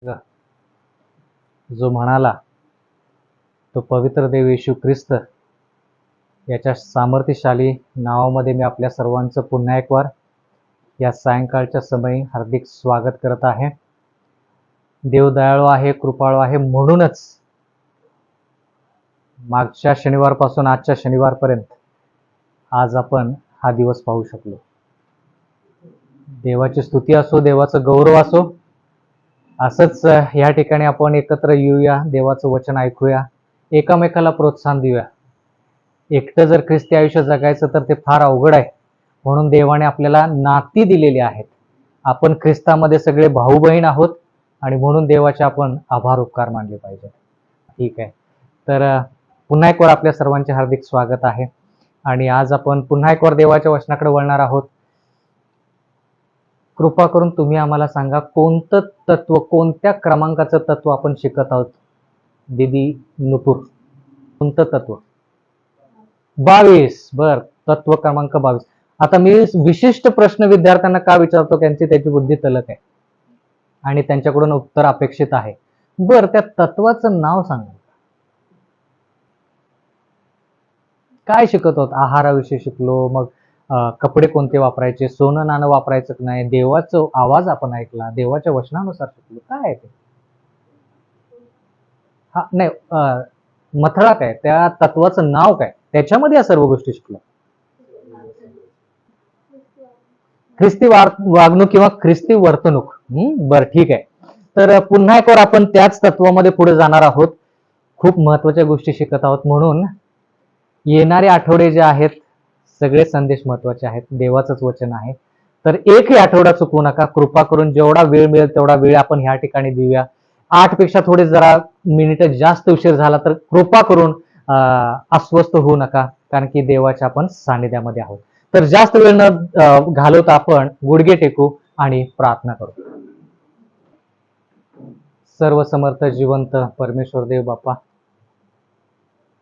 जो म्हणाला तो पवित्र देव येशू ख्रिस्त याच्या सामर्थ्यशाली नावामध्ये मी आपल्या सर्वांचं पुन्हा एक वार या सायंकाळच्या समयी हार्दिक स्वागत करत आहे. देव दयाळू आहे, कृपाळू आहे, म्हणूनच मागच्या शनिवारपासून आजच्या शनिवारपर्यंत आज आपण हा दिवस पाहू शकलो. देवाची स्तुती असो, देवाचं गौरव असो. असंच या ठिकाणी आपण एकत्र येऊया, देवाचं वचन ऐकूया, एकामेकाला प्रोत्साहन देऊया. एकटं जर ख्रिस्ती आयुष्य जगायचं तर ते फार अवघड आहे. म्हणून देवाने आपल्याला नाती दिलेली आहेत. आपण ख्रिस्तामध्ये सगळे भाऊ बहीण आहोत आणि म्हणून देवाचे आपण आभार उपकार मानले पाहिजे. ठीक आहे, तर पुन्हा एक वर आपल्या सर्वांचे हार्दिक स्वागत आहे. आणि आज आपण पुन्हा एक वर देवाच्या वचनाकडे वळणार आहोत. कृपा करून तुम्ही आम्हाला सांगा, कोणतं तत्व, कोणत्या क्रमांकाचं तत्व आपण शिकत आहोत? दीदी नुपूर, कोणतं तत्व? 22. बर, तत्व क्रमांक 22. आता मी विशिष्ट प्रश्न विद्यार्थ्यांना का विचारतो? त्याची बुद्धी तलक आहे आणि त्यांच्याकडून उत्तर अपेक्षित आहे. बर, त्या तत्वाचं नाव सांगा. काय शिकत आहोत? आहाराविषयी शिकलो, मग कपडे कोणते वापरायचे, सोनं नाणं वापरायचं नाही, देवाचा आवाज आपण ऐकला, देवाच्या वचनानुसार शिकलो. काय आहे ते? हा नाही, मथळा काय, त्या तत्वाचं नाव काय, त्याच्यामध्ये या सर्व गोष्टी शिकलो. ख्रिस्ती वागणूक किंवा ख्रिस्ती वर्तणूक. बरं, ठीक आहे. तर पुन्हा एक वर आपण त्याच तत्वामध्ये पुढे जाणार आहोत. खूप महत्वाच्या गोष्टी शिकत आहोत. म्हणून येणारे आठवडे जे आहेत सगळे संदेश महत्वाचे आहेत. देवाचंच वचन आहे. तर एकही आठवडा चुकवू नका. कृपा करून जेवढा वेळ मिळेल तेवढा वेळ आपण ह्या ठिकाणी देऊया. 8 पेक्षा थोडे जरा मिनिट जास्त उशीर झाला तर कृपा करून अस्वस्थ होऊ नका, कारण की देवाच्या आपण सानिध्यामध्ये आहोत. तर जास्त वेळ न घालवता आपण गुडघे टेकू आणि प्रार्थना करू. सर्व समर्थ जिवंत परमेश्वर देव बाप्पा,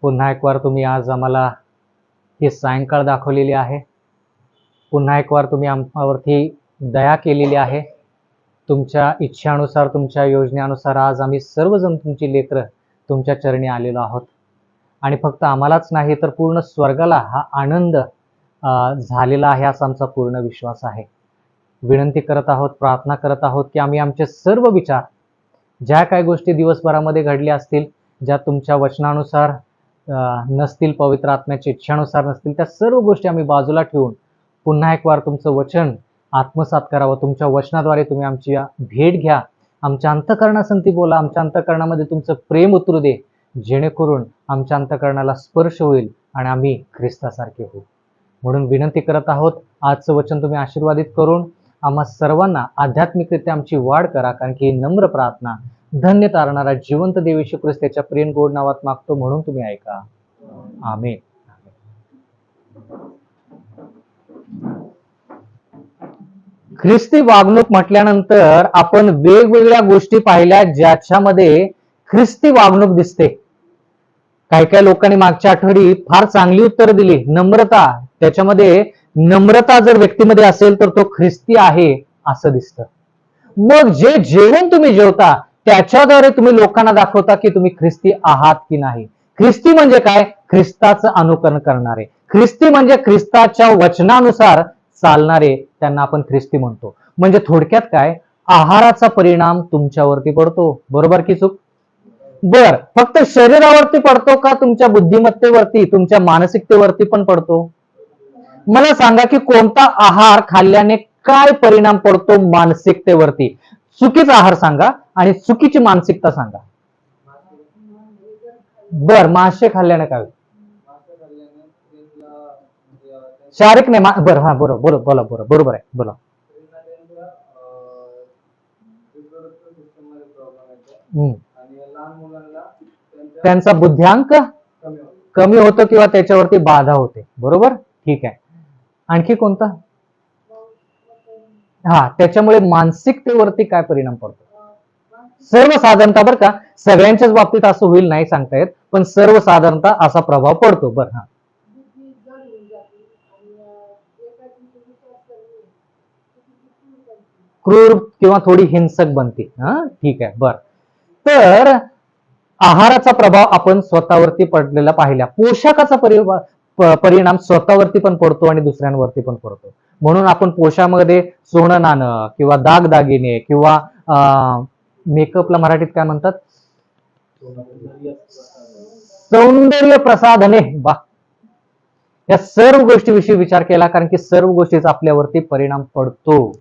पुन्हा एक वार तुम्ही आज आम्हाला ही सायंकाळ दाखवलेली आहे. पुन्हा एक वार तुम्ही आमच्यावरती दया केलेली आहे. तुमच्या इच्छानुसार, तुमच्या योजनेनुसार आज आम्ही सर्वजण तुमची लेकरं तुमच्या चरणी आलेलो आहोत. आणि फक्त आम्हालाच नाही तर पूर्ण स्वर्गाला हा आनंद झालेला आहे असा आमचा पूर्ण विश्वास आहे. विनंती करत आहोत, प्रार्थना करत आहोत की आम्ही आमचे सर्व विचार, ज्या काही गोष्टी दिवसभरामध्ये घडल्या असतील, ज्या तुमच्या वचनानुसार नसतील, पवित्र आत्म्याच्या इच्छानुसार नसतील, त्या सर्व गोष्टी आम्ही बाजूला ठेवून पुन्हा एक वार तुमचं वचन आत्मसात करावं. तुमच्या वचनाद्वारे तुम्ही आमची भेट घ्या, आमच्या अंतःकरणासंती बोला, आमच्या अंतःकरणामध्ये तुमचं प्रेम उतरू दे, जेणेकरून आमच्या अंतःकरणाला स्पर्श होईल आणि आम्ही ख्रिस्तासारखे होऊ. म्हणून विनंती करत आहोत, आजचं वचन तुम्ही आशीर्वादित करून आम्हा सर्वांना आध्यात्मिकरित्या आमची वाढ करा, कारण की नम्र प्रार्थना धन्य तारणारा जिवंत देव येशू ख्रिस्त त्याच्या प्रेम गोड नावात मागतो, म्हणून तुम्ही ऐका. आमेन. ख्रिस्ती वागणूक म्हटल्यानंतर आपण वेगवेगळ्या गोष्टी पाहिल्या ज्याच्यामध्ये ख्रिस्ती वागणूक दिसते. काही काही लोकांनी मागच्या आठवडी फार चांगली उत्तर दिली. नम्रता, त्याच्यामध्ये नम्रता जर व्यक्तीमध्ये असेल तर तो ख्रिस्ती आहे असं दिसतं. मग जे जेवण तुम्ही जेवता त्याच्याद्वारे तुम्ही लोकांना दाखवता की तुम्ही ख्रिस्ती आहात की नाही. ख्रिस्ती म्हणजे काय? ख्रिस्ताचं अनुकरण करणारे. ख्रिस्ती म्हणजे ख्रिस्ताच्या वचनानुसार चालणारे, त्यांना आपण ख्रिस्ती म्हणतो. म्हणजे थोडक्यात काय, आहाराचा परिणाम तुमच्यावरती पडतो. बरोबर की चूक? बर, फक्त शरीरावरती पडतो का तुमच्या बुद्धिमत्तेवरती, तुमच्या मानसिकतेवरती पण पडतो? मला सांगा की कोणता आहार खाल्ल्याने काय परिणाम पडतो मानसिकतेवरती? चुकीचा आहार सांगा आणि चुकीची मानसिकता सांगा. बर, मासे खाल्ल्याने काय? शारीरिक नाही, बरं, हा बरोबर, बोला, बरोबर आहे, बोला. त्यांचा बुद्ध्यांक कमी होतो किंवा त्याच्यावरती बाधा होते. बरोबर, ठीक आहे. आणखी कोणता? हा, त्याच्यामुळे मानसिकतेवरती काय परिणाम पडतो? सर्वसाधारणतः, बरं का, सगळ्यांच्याच बाबतीत असं होईल नाही सांगता येत, पण सर्वसाधारणतः असा प्रभाव पडतो. बरं, हा. क्रूर किंवा थोडी हिंसक बनते. ठीक आहे, बर. तर आहाराचा प्रभाव आपण स्वतःवरती पडलेला पाहिला. पोशाखाचा परिणाम स्वतःवरती पण पडतो आणि दुसऱ्यांवरती पण पडतो. म्हणून आपण पोशामध्ये सोनं नाणं किंवा दागदागिने किंवा मेकअपला मराठीत काय म्हणतात, सौंदर्य प्रसाधने, बा, या सर्व गोष्टीविषयी विचार केला, कारण की सर्व गोष्टीचा आपल्यावरती परिणाम पडतो.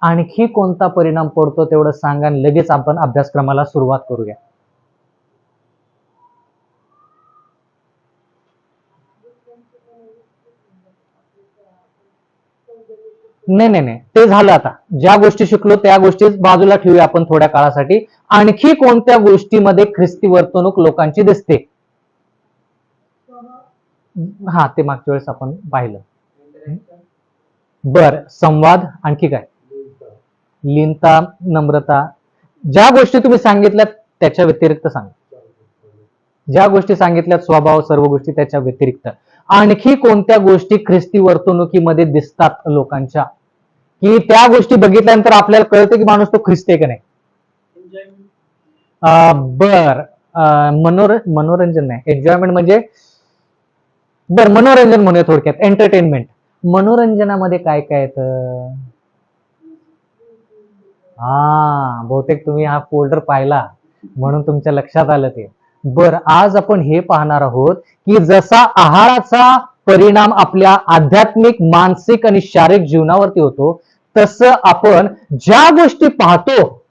आणखी कोणता परिणाम पडतो तेवढं सांगा, लगेच आपण अभ्यासक्रमाला सुरुवात करूया. नाही नाही नाही, ते झालं. आता ज्या गोष्टी शिकलो त्या गोष्टी बाजूला ठेवूया आपण थोड्या काळासाठी. आणखी कोणत्या गोष्टीमध्ये ख्रिस्ती वर्तणूक लोकांची दिसते? हा, ते मागच्या वेळेस आपण पाहिलं. बर, संवाद, आणखी काय? लीनता, नम्रता. ज्या गोष्टी तुम्ही सांगितल्यात त्याच्या व्यतिरिक्त सांगा. ज्या गोष्टी सांगितल्यात स्वभाव, सर्व गोष्टी त्याच्या व्यतिरिक्त आणखी कोणत्या गोष्टी ख्रिस्ती वर्तणुकीमध्ये दिसतात लोकांच्या, की त्या गोष्टी बघितल्यानंतर आपल्याला कळतं की माणूस तो ख्रिस्ती आहे का नाही? बर, मनोरंजन नाही, एन्जॉयमेंट म्हणजे, बर, मनोरंजन म्हणूया थोडक्यात, एंटरटेनमेंट. मनोरंजनामध्ये काय काय येतं? बहुतेक तुम्ही हा फोल्डर पाहिला म्हणून तुमच्या लक्षात आलं ते. बर, आज आपण हे पाहणार आहोत की जसा आहाराचा परिणाम आपल्या आध्यात्मिक, मानसिक आणि शारीरिक जीवनावरती होतो, तसं आपण ज्या गोष्टी पाहतो,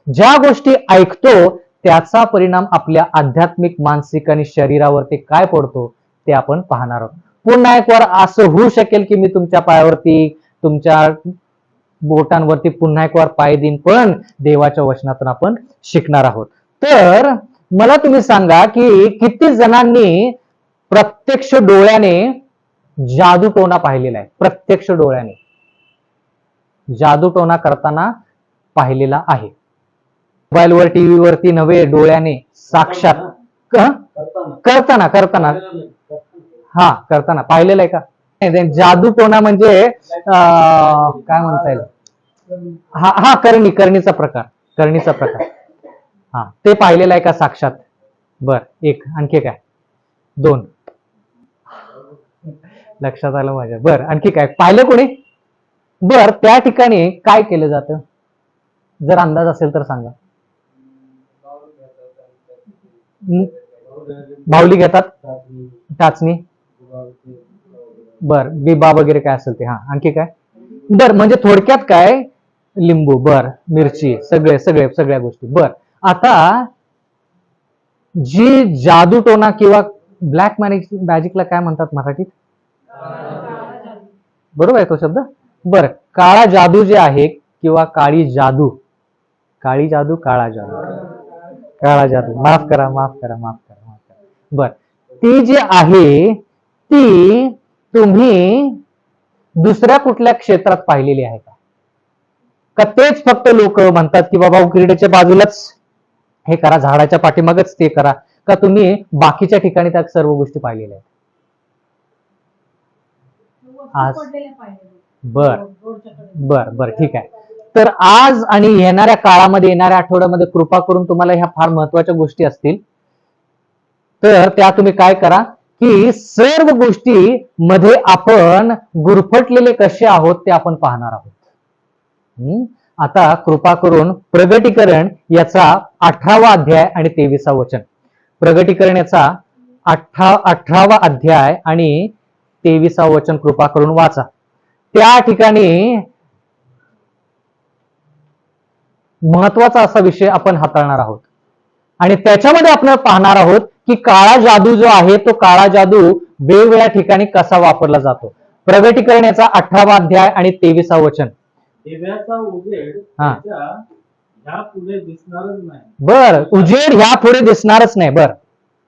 ज्या गोष्टी ऐकतो, त्याचा परिणाम आपल्या आध्यात्मिक, मानसिक आणि शरीरावरती काय पडतो ते आपण पाहणार आहोत. पुन्हा एक वार असं होऊ शकेल की मी तुमच्या पायावरती, तुमच्या बोटांवरती पुन्हा एक वार पाय देईन, पण देवाच्या वचनातून आपण शिकणार आहोत. तर मला तुम्ही सांगा की किती जणांनी प्रत्यक्ष डोळ्याने जादूटोणा पाहिलेला आहे? प्रत्यक्ष डोळ्याने जादूटोणा करताना पाहिलेला आहे. मोबाईलवर, टीव्हीवरती नव्हे, डोळ्याने साक्षात करताना करताना पाहिलेलं आहे का? जादूटोणा म्हणजे काय म्हणता येईल, हा करणीचा प्रकार. हा, ते पाहिलेलं आहे का साक्षात? बर, एक. आणखी काय? 2. लक्षात आलं माझ्या. बर, आणखी काय पाहिलं कोणी? बर, त्या ठिकाणी काय केलं जातं, जर अंदाज असेल तर सांगा. बाहुली घेतात, टाचणी, बर, बिबा वगैरे काय असेल ते. आणखी काय? बर, म्हणजे थोडक्यात काय, लिंबू, बर, मिरची, सगळ्या गोष्टी. बर, आता जी जादूटोणा किंवा ब्लॅक मॅजिकला काय म्हणतात मराठीत? बरोबर आहे तो शब्द. बर, काळा जादू जे आहे किंवा काळी जादू, काळा जादू, माफ करा. बर, ती जी आहे ती तुम्ही दुसऱ्या कुठल्या क्षेत्रात पाहिलेली आहे का तेच फक्त लोक म्हणतात की बाबा क्रीडेच्या बाजूलाच हे करा, झाडाच्या पाठीमागच ते करा, का तुम्ही बाकीच्या ठिकाणी त्या सर्व गोष्टी पाहिलेल्या आहेत? बर, ठीक आहे. तर आज आणि येणाऱ्या काळामध्ये, येणाऱ्या आठवड्यामध्ये कृपा करून तुम्हाला ह्या फार महत्वाच्या गोष्टी असतील, तर त्या तुम्ही काय करा की सर्व गोष्टी मध्ये आपण गुरफटलेले कसे आहोत ते आपण पाहणार आहोत. आता कृपा करून प्रगटीकरण याचा 18वा अध्याय आणि 23वा वचन, प्रगटीकरण याचा 18वा अध्याय आणि 23वा वचन कृपा करून वाचा. त्या ठिकाणी महत्वाचा असा विषय आपण हाताळणार आहोत आणि त्याच्यामध्ये आपण पाहणार आहोत की काळा जादू जो आहे तो काळा जादू वेगवेगळ्या ठिकाणी कसा वापरला जातो. प्रगटीकरण याचा 18वा अध्याय आणि 23वा वचन. दिव्याचा उजेड ह्या पुढे दिसणारच नाही. बर, उजेड ह्या पुढे दिसणारच नाही. बर,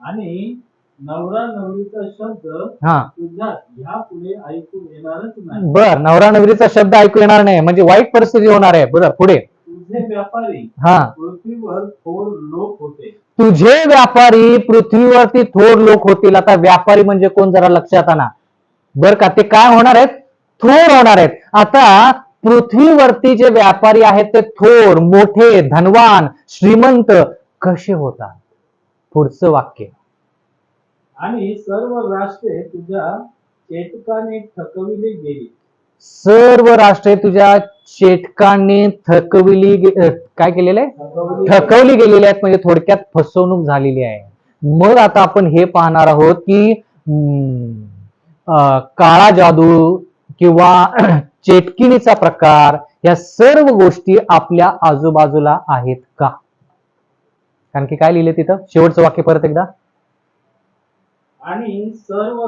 आणि नवरा नवरीचा शब्द तुझ्या ह्या पुढे ऐकू येणारच नाही. बर, नवरा नवरीचा शब्द ऐकू येणार नाही म्हणजे वाईट परिस्थिती होणार आहे. बरं, पुढे. तुझे व्यापारी पृथ्वीवर थोर लोक होते. तुझे व्यापारी पृथ्वीवरती थोर लोक होतील. आता व्यापारी म्हणजे कोण जरा लक्षात आणा बर का, ते काय होणार आहेत? थोर होणार आहेत. आता पृथ्वीवरती जे व्यापारी आहेत ते थोर, मोठे, धनवान, श्रीमंत कसे होतात? पुढचं वाक्य. आणि सर्व राष्ट्रे तुझ्या चेतकाने थकविली गेली. सर्व राष्ट्रे तुझ्या चेटकाने काय केलेलं आहे? थकवली गेलेली आहेत. म्हणजे थोडक्यात फसवणूक झालेली आहे. मग आता आपण हे पाहणार आहोत की काळा जादू किंवा चेटकिणीचा प्रकार या सर्व गोष्टी आपल्या आजूबाजूला आहेत का? कारण की काय लिहिले तिथं? शेवटचं वाक्य परत एकदा. आणि सर्व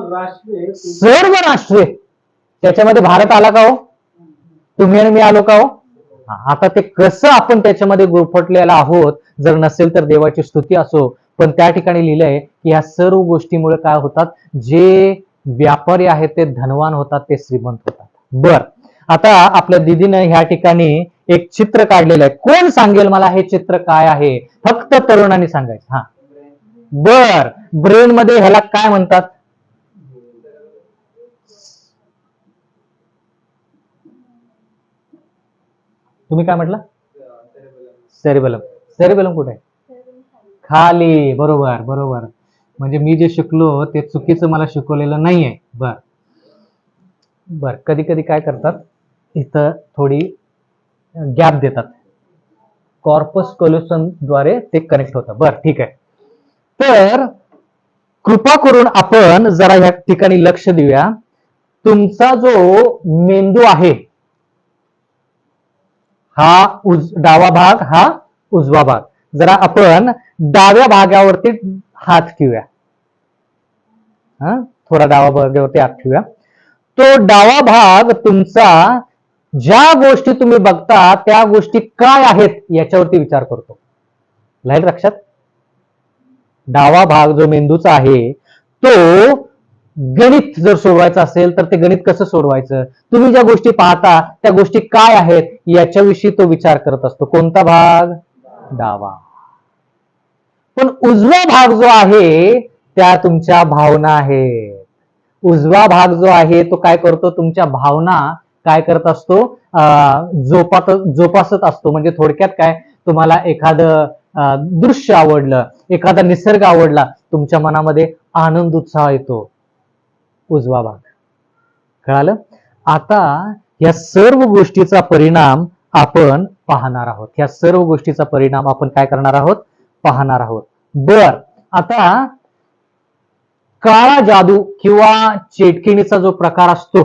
राष्ट्रे त्याच्यामध्ये भारत आला का हो? तुम्ही आणि मी आलो का हो? आता ते कसं आपण त्याच्यामध्ये गुरफटलेला आहोत, जर नसेल तर देवाची स्तुती असो. पण त्या ठिकाणी लिहिलंय की ह्या सर्व गोष्टीमुळे काय होतात? जे व्यापारी आहेत ते धनवान होतात, ते श्रीमंत होतात. बर, आता आपल्या दीदीनं ह्या ठिकाणी एक चित्र काढलेलं आहे. कोण सांगेल मला हे चित्र काय आहे? फक्त तरुणांनी सांगायचं. हा, बर, ब्रेन मध्ये ह्याला काय म्हणतात? तुम्ही काय म्हटलं? सेरेबेलम. सेरेबेलम कुठे आहे? खाली. बरोबर बरोबर. म्हणजे मी जे शिकलो ते चुकीचं मला शिकवलेलं नाहीये. बर बर. कधी कधी काय करतात, इथं थोडी गॅप देतात, कॉर्पस कॉल्युशन द्वारे ते कनेक्ट होतं. बर, ठीक आहे. तर कृपा करून आपण जरा या ठिकाणी लक्ष देऊया. तुमचा जो मेंदू आहे हा डावा भाग, हा उजवा भाग. जरा आपण डाव्या भागावरती हात ठेवूया. थोडा डावा भागावरती हात ठेवूया. तो डावा भाग तुमचा ज्या गोष्टी तुम्ही बघता त्या गोष्टी काय आहेत याच्यावरती विचार करतो. राहील लक्षात? डावा भाग जो मेंदूचा आहे तो गणित जर सोडवायचं असेल तर ते गणित कसं सोडवायचं, तुम्ही ज्या गोष्टी पाहता त्या गोष्टी काय आहेत याच्याविषयी तो विचार करत असतो. कोणता भाग? डावा. पण उजवा भाग जो आहे त्या तुमच्या भावना आहेत. उजवा भाग जो आहे तो काय करतो? तुमच्या भावना काय करत असतो? जोपासत असतो. म्हणजे थोडक्यात काय, तुम्हाला एखादं दृश्य आवडलं, एखादा निसर्ग आवडला, तुमच्या मनामध्ये आनंद उत्साह येतो. उजवा भाग. कळालं? आता या सर्व गोष्टीचा परिणाम आपण पाहणार आहोत. या सर्व गोष्टीचा परिणाम आपण काय करणार आहोत? पाहणार आहोत. बर, आता काळा जादू किंवा चेटकिणीचा जो प्रकार असतो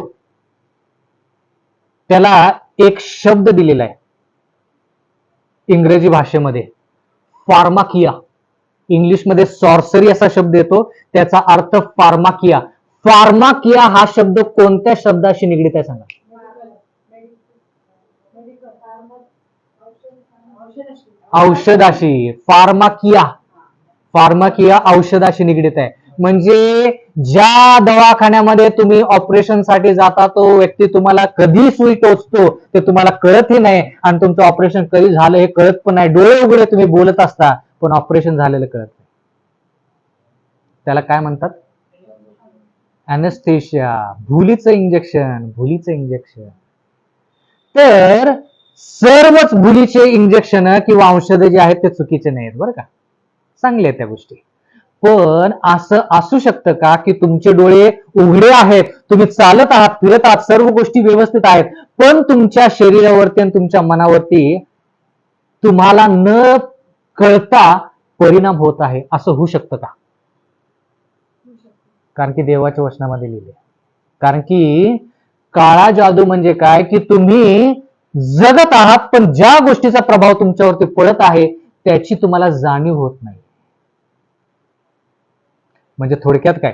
त्याला एक शब्द दिलेला आहे इंग्रजी भाषेमध्ये, फार्माकिया. इंग्लिशमध्ये सॉर्सरी असा शब्द येतो, त्याचा अर्थ फार्माकिया. फार्माकिया हा शब्द कोणत्या शब्दाशी निगडीत आहे सांगा? औषधाशी. फार्माकिया. फार्माकिया औषधाशी निगडीत आहे. म्हणजे ज्या दवाखान्यामध्ये तुम्ही ऑपरेशन साठी जाता तो व्यक्ती तुम्हाला कधी सुई टोचतो ते तुम्हाला कळतही नाही, आणि तुमचं ऑपरेशन कधी झालं हे कळत पण नाही. डोळे उघडे तुम्ही बोलत असता पण ऑपरेशन झालेलं कळत नाही. त्याला काय म्हणतात? अॅनेस्थेशिया. भुलीचं इंजेक्शन. भुलीचं इंजेक्शन. तर सर्वच भुलीचे इंजेक्शन किंवा औषधं जे आहेत ते चुकीचे नाहीत बरं का, चांगले आहेत त्या गोष्टी. पण असं असू शकतं का की तुमचे डोळे उघडे आहेत, तुम्ही चालत आहात, फिरत आहात, सर्व गोष्टी व्यवस्थित आहेत, पण तुमच्या शरीरावरती आणि तुमच्या मनावरती तुम्हाला न कळता परिणाम होत आहे, असं होऊ शकतं का? कारण की देवाच्या वचनामध्ये लिहिले. कारण की काळा जादू म्हणजे काय की तुम्ही जगत आहात पण ज्या गोष्टीचा प्रभाव तुमच्यावरती पडत आहे त्याची तुम्हाला जाणीव होत नाही. म्हणजे थोडक्यात काय,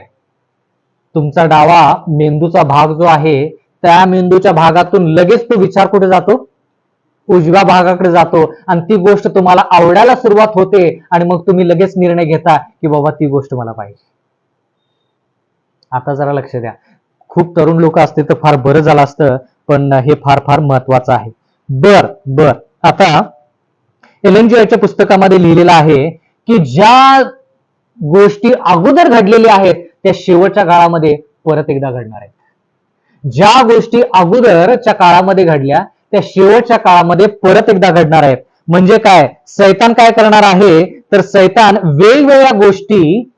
तुमचा डावा मेंदूचा भाग जो आहे त्या मेंदूच्या भागातून लगेच तो विचार कुठे जातो? उजव्या भागाकडे जातो, आणि ती गोष्ट तुम्हाला आवडायला सुरुवात होते आणि मग तुम्ही लगेच निर्णय घेता की बाबा ती गोष्ट मला पाहिजे. आता जरा लक्ष द्या. खूप तरुण लोक असते तर फार बरं झालं असतं, पण हे फार फार महत्वाचं आहे. बर, आता एलन जी व्हाईटच्या पुस्तकामध्ये लिहिलेलं आहे की ज्या गोष्टी अगोदर घडलेल्या आहेत त्या शेवटच्या काळामध्ये परत एकदा घडणार आहेत. ज्या गोष्टी अगोदरच्या काळामध्ये घडल्या त्या शेवटच्या काळामध्ये परत एकदा घडणार आहेत. म्हणजे काय, सैतान काय करणार आहे, तर सैतान वेगवेगळ्या गोष्टी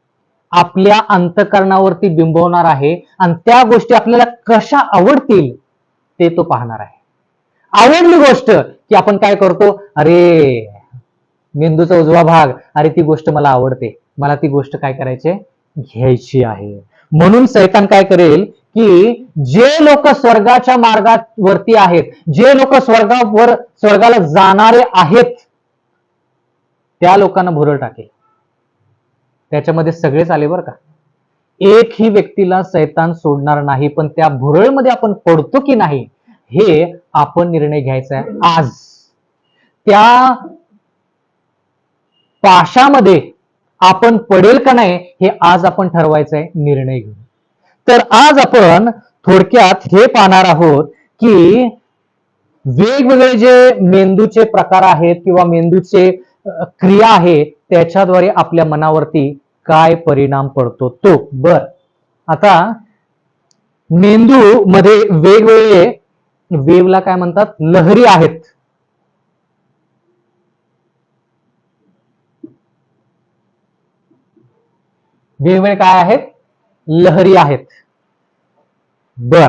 आपल्या अंतःकरणावरती बिंबवणार आहे आणि त्या गोष्टी आपल्याला कशा आवडतील ते तो पाहणार आहे. आवडली गोष्ट की आपण काय करतो, अरे मेंदूचा उजवा भाग, अरे ती गोष्ट मला आवडते, मला ती गोष्ट काय करायची, घ्यायची आहे. म्हणून सैतान काय करेल की जे लोक स्वर्गाच्या मार्गावरती आहेत, जे लोक स्वर्गाला जाणारे आहेत, त्या लोकांना भुरळ टाकेल. त्याच्यामध्ये सगळेच आले बरं का, एकही व्यक्तीला सैतान सोडणार नाही. पण त्या भुरळमध्ये आपण पडतो की नाही हे आपण निर्णय घ्यायचा आहे आज. त्या पाशामध्ये आपण पडेल का नाही हे आज आपण ठरवायचं आहे, निर्णय घेऊन. तर आज आपण थोडक्यात हे पाहणार आहोत की वेगवेगळे जे मेंदूचे प्रकार आहेत किंवा मेंदूचे क्रिया आहेत त्याच्याद्वारे आपल्या मनावरती काय परिणाम पडतो तो. बर, आता मेंदू मध्ये वेगवेगळे वेवला काय म्हणतात, लहरी आहेत. वेगवेगळे काय आहेत, लहरी आहेत. बर,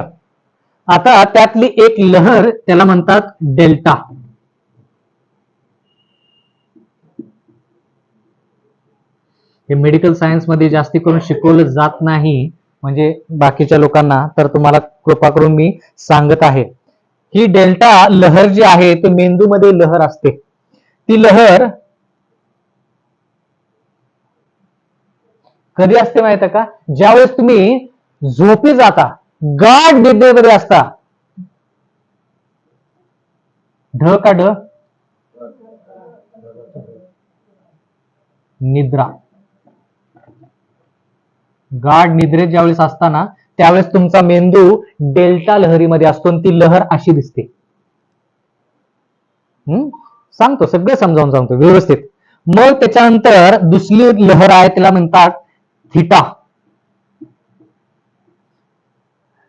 आता त्यातली एक लहर त्याला म्हणतात डेल्टा. हे मेडिकल सायन्स मध्ये जास्ती करून शिकवलं जात नाही, म्हणजे बाकीच्या लोकांना, तर तुम्हाला कृपा करून मी सांगत आहे. ही डेल्टा लहर जी आहे ती मेंदूमध्ये लहर असते. ती लहर कधी असते माहिती का, ज्यावेळेस तुम्ही झोपी जाता, गाढ निद्रेमध्ये असता. ढ का ढ, निद्रा. गाढ निद्रेत ज्यावेळेस असताना त्यावेळेस तुमचा मेंदू डेल्टा लहरीमध्ये असतो आणि ती लहर अशी दिसते. सांगतो, सगळं समजावून सांगतो व्यवस्थित. मग त्याच्यानंतर दुसरी लहर आहे, तिला म्हणतात थीटा.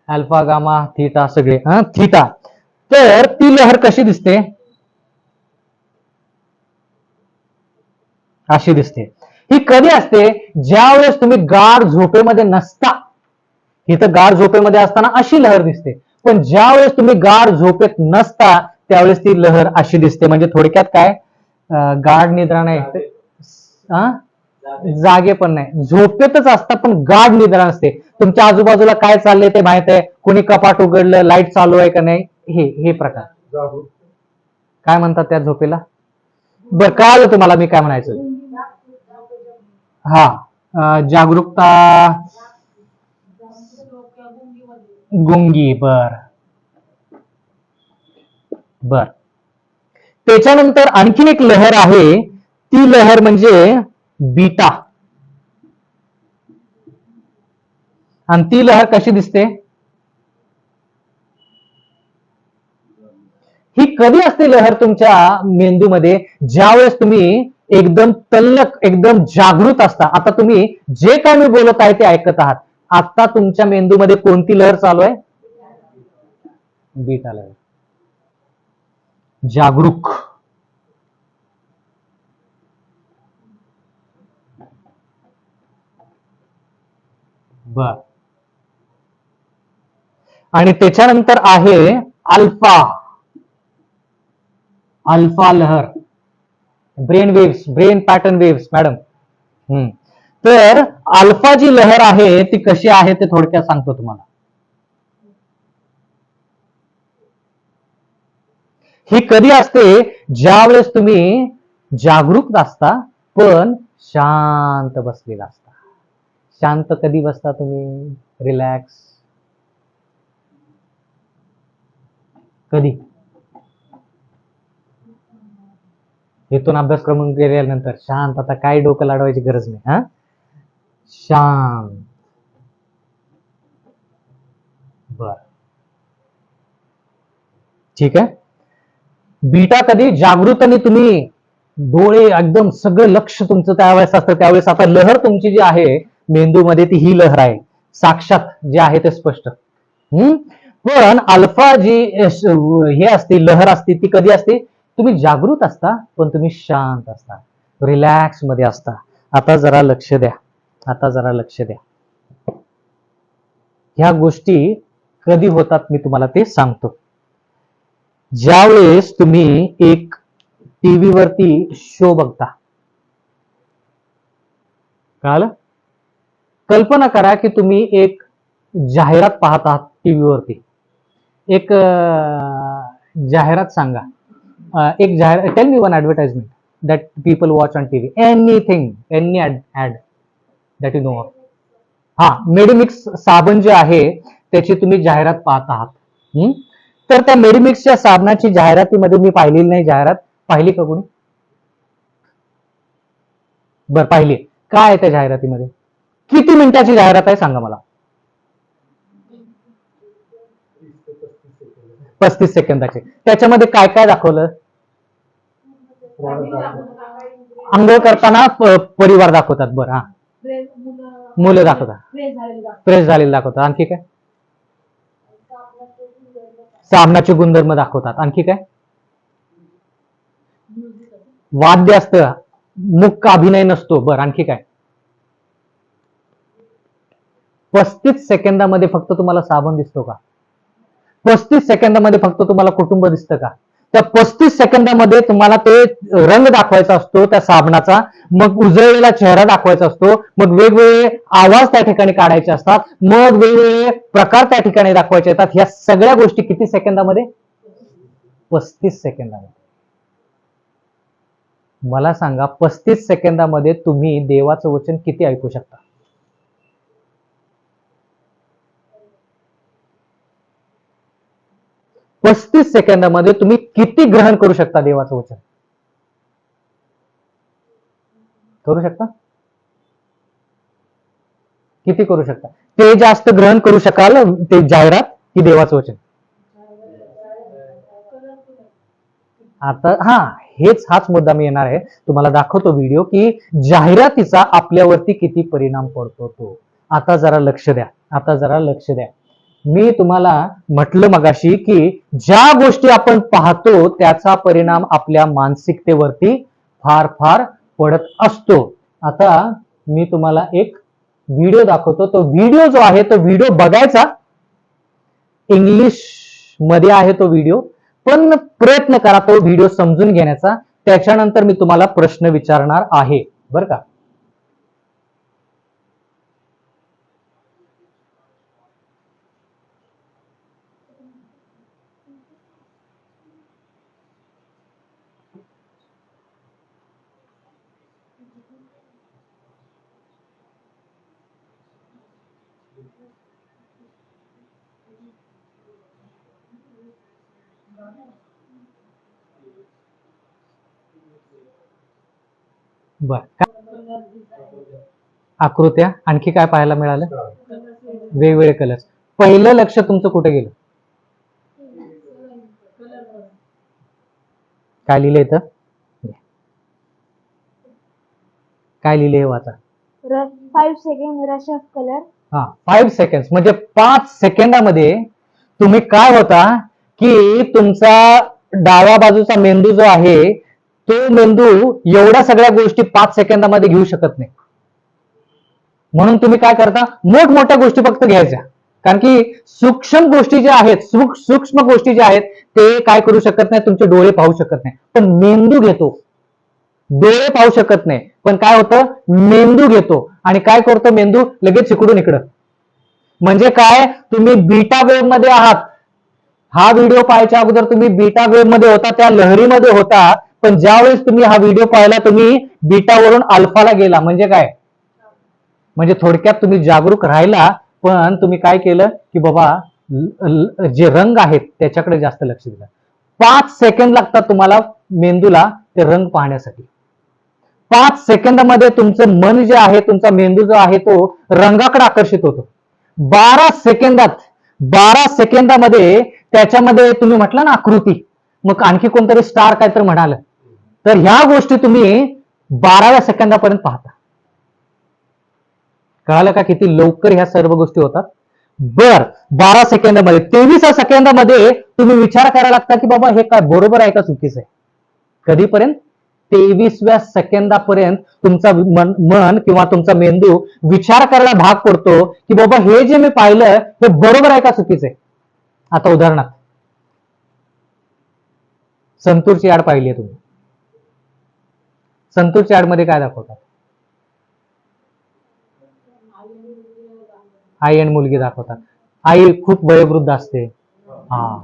अल्फा, गामा, थीटा सगळे थीटा. तर ती लहर कशी दिसते, अशी दिसते. ही कधी असते, ज्यावेळेस तुम्ही गाढ झोपेमध्ये नसता. इथं गाढ झोपेमध्ये असताना अशी लहर दिसते, पण ज्यावेळेस तुम्ही गाढ झोपेत नसता त्यावेळेस ती लहर अशी दिसते. म्हणजे थोडक्यात काय, गाढ निद्रा नाही, जागे पण नाही, झोपेतच असता पण गाढ निद्रा नसते. तुमच्या आजूबाजूला काय चाललंय ते माहित आहे, कोणी कपाट उघडलं, लाईट चालू आहे का नाही, हे प्रकार काय म्हणतात त्या झोपेला. बरं, कळालं तुम्हाला मी काय म्हणायचं. जागरूकता, गुंगी. बर बर, त्याच्यानंतर आणखीन एक लहर आहे, ती लहर म्हणजे बीटा. आणि ती लहर कशी दिसते, ही कधी असते लहर तुमच्या मेंदूमध्ये, ज्यावेळेस तुम्ही एकदम तल्लख, एकदम जागृत असता. आता तुम्ही जे काय मी बोलत आहे ते ऐकत आहात. आता तुमच्या मेंदूमध्ये कोणती लहर चालू आहे, बीटा लहर, जागरूक. बर, आणि त्याच्यानंतर आहे अल्फा. अल्फा लहर, brain waves, brain pattern waves madam. तर अल्फा जी लहर आहे ती कशी आहे ते थोडक्यात सांगतो तुम्हाला. ही कधी असते, ज्यावेळेस तुम्ही जागरूक असता पण शांत बसलेला असता. शांत कधी बसता तुम्ही, रिलॅक्स कधी, इथून अभ्यासक्रम गेल्यानंतर शांत, आता काही डोकं लाडवायची गरज नाही. शांत. बर, ठीक आहे. बीटा कधी, जागृत आणि तुम्ही डोळे एकदम सगळं लक्ष तुमचं त्यावेळेस असतं. त्यावेळेस आता लहर तुमची जी आहे मेंदूमध्ये ती ही लहर आहे, साक्षात जे आहे ते स्पष्ट. पण अल्फा जी हे असते, लहर असते, ती कधी असते? तुम्ही जागृत असता पण तुम्ही शांत असता, रिलॅक्स मध्ये असता. आता जरा लक्ष द्या, आता जरा लक्ष द्या. ह्या गोष्टी कधी होतात मी तुम्हाला ते सांगतो. ज्यावेळेस तुम्ही एक टीव्ही वरती शो बघता, कळालं? कल्पना करा की तुम्ही एक जाहिरात पाहत आहात टीव्ही वरती. एक जाहिरात सांगा, एक जाहिरात. Tell me one advertisement that people watch on TV. Anything, any ad that you know of. हा, मेडिमिक्स साबण जे आहे त्याची तुम्ही जाहिरात पाहत आहात. तर त्या मेडिमिक्सच्या साबणाची जाहिरातीमध्ये मी पाहिलेली नाही जाहिरात. पाहिली का कोणी? बरं, पाहिली. काय आहे त्या जाहिरातीमध्ये? किती मिनिटाची जाहिरात आहे सांगा मला? 35 सेकंदाची. त्याच्यामध्ये काय काय दाखवलं? अंघोळ करताना परिवार दाखवतात. बरं, हा, मुलं दाखवतात, प्रेस झालेलं दाखवतात. आणखी काय? साबणाचे गुणधर्म दाखवतात. आणखी काय? वाद्य असतं, मुख्य अभिनय नसतो. बरं, आणखी काय? 35 सेकंदामध्ये फक्त तुम्हाला साबण दिसतो का? 35 सेकंदामध्ये फक्त तुम्हाला कुटुंब दिसतं का? त्या 35 सेकंदामध्ये तुम्हाला ते रंग दाखवायचा असतो त्या साबणाचा, मग उजळलेला चेहरा दाखवायचा असतो, मग वेगवेगळे आवाज त्या ठिकाणी काढायचे असतात, मग वेगवेगळे प्रकार त्या ठिकाणी दाखवायचे येतात. ह्या सगळ्या गोष्टी किती सेकंदामध्ये? 35 सेकंदामध्ये. मला सांगा, 35 सेकंदामध्ये तुम्ही देवाचं वचन किती ऐकू शकता? पस्तीस सेकंदामध्ये तुम्ही किती ग्रहण करू शकता देवाचं वचन? करू शकता? किती करू शकता? ते जास्त ग्रहण करू शकाल ते जाहिरात की देवाचं वचन? आता हाच मुद्दा मी येणार आहे. तुम्हाला दाखवतो व्हिडिओ की जाहिरातीचा आपल्यावरती किती परिणाम पडतो तो. आता जरा लक्ष द्या, आता जरा लक्ष द्या. मी तुम्हाला म्हटलं मगाशी की ज्या गोष्टी आपण पाहतो त्याचा परिणाम आपल्या मानसिकतेवरती फार फार पडत असतो. आता मी तुम्हाला एक व्हिडिओ दाखवतो. तो व्हिडिओ जो आहे तो व्हिडिओ बघायचा, इंग्लिश मध्ये आहे तो व्हिडिओ, पण प्रयत्न करा तो व्हिडिओ समजून घेण्याचा. त्याच्यानंतर मी तुम्हाला प्रश्न विचारणार आहे, बरं का? बर, आकृत्या, आणखी काय पाहायला मिळालं? वेगवेगळे कलर्स. पहिलं लक्ष तुमचं कुठे गेलं? काय लिहिलं इथं? काय लिहिले हे वाचा. 5 second rush of colour. 5 second म्हणजे 5 सेकंदामध्ये तुम्ही काय होता की तुमचा डाव्या बाजूचा मेंदू जो आहे तो मेंदू एवढ्या सगळ्या गोष्टी 5 सेकंदामध्ये घेऊ शकत नाही. म्हणून तुम्ही काय करता? मोठमोठ्या गोष्टी फक्त घ्यायच्या, कारण की सूक्ष्म गोष्टी ज्या आहेत, सूक्ष्म गोष्टी ज्या आहेत ते काय करू शकत नाही, तुमचे डोळे पाहू शकत नाही. पण मेंदू घेतो. डोळे पाहू शकत नाही, पण काय होतं? मेंदू घेतो. आणि काय करतो मेंदू? लगेच इकडून इकडं. म्हणजे काय? तुम्ही बीटा वेव्ह मध्ये आहात. हा व्हिडिओ पाहायच्या अगोदर तुम्ही बीटा वेव्ह मध्ये होता, त्या लहरीमध्ये होता. पण ज्यावेळेस तुम्ही हा व्हिडिओ पाहिला तुम्ही बीटावरून अल्फाला गेला. म्हणजे काय? म्हणजे थोडक्यात तुम्ही जागरूक राहिला, पण तुम्ही काय केलं की बाबा जे रंग आहेत त्याच्याकडे जास्त लक्ष दिलं. 5 सेकंद लागतात तुम्हाला मेंदूला ते रंग पाहण्यासाठी. 5 सेकंदामध्ये तुमचं मन जे आहे, तुमचा मेंदू जो आहे तो रंगाकडे आकर्षित होतो. 12 सेकंदामध्ये त्याच्यामध्ये तुम्ही म्हटलं ना आकृती, मग आणखी कोणतरी स्टार काय तर म्हणाल, तर ह्या गोष्टी तुम्ही 12व्या सेकंदापर्यंत पाहता. कळालं का किती लवकर ह्या सर्व गोष्टी होतात? बर 12 सेकंदामध्ये 23 सेकंदामध्ये तुम्ही विचार करायला लागता की बाबा हे काय बरोबर आहे का चुकीचं आहे. कधीपर्यंत 23व्या सेकंदापर्यंत तुमचा मन किंवा तुमचा मेंदू विचार करायला भाग पडतो की बाबा हे जे मी पाहिलं हे बरोबर आहे का चुकीचं आहे. आता उदाहरणार्थ संतूरची ऍड पाहिली आहे तुम्ही. संतूरच्या ऍड मध्ये काय दाखवतात? आई आणि मुलगी दाखवतात. आई खूप वयोवृद्ध असते. हा,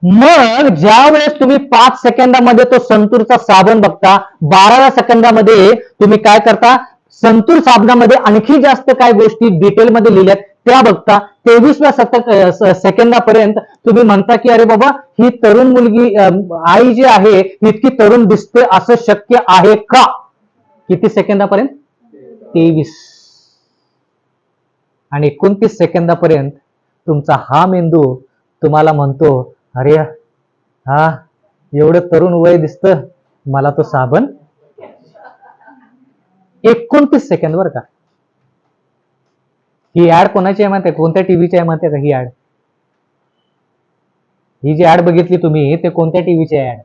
मग ज्या वेळेस तुम्ही 5 सेकंदामध्ये तो संतूरचा साबण बघता, 12व्या सेकंदामध्ये तुम्ही काय करता, संतूर साबणामध्ये आणखी जास्त काय गोष्टी डिटेलमध्ये लिहिल्यात त्या बघता. 23व्या सेकंदापर्यंत तुम्ही म्हणता की अरे बाबा ही तरुण मुलगी आई जी आहे इतकी तरुण दिसते असं शक्य आहे का? किती सेकंदापर्यंत? 23. आणि 29 सेकंदापर्यंत तुमचा हा मेंदू तुम्हाला म्हणतो अरे हा एवढं तरुण वय दिसतं, मला तो साबण. 29 सेकंद बरं का. ही ऍड कोणाची आहे माहिती आहे? कोणत्या टीव्हीची आहे माहिती आहे का ही ऍड? ही जी ऍड बघितली तुम्ही ते कोणत्या टीव्हीची ऍड?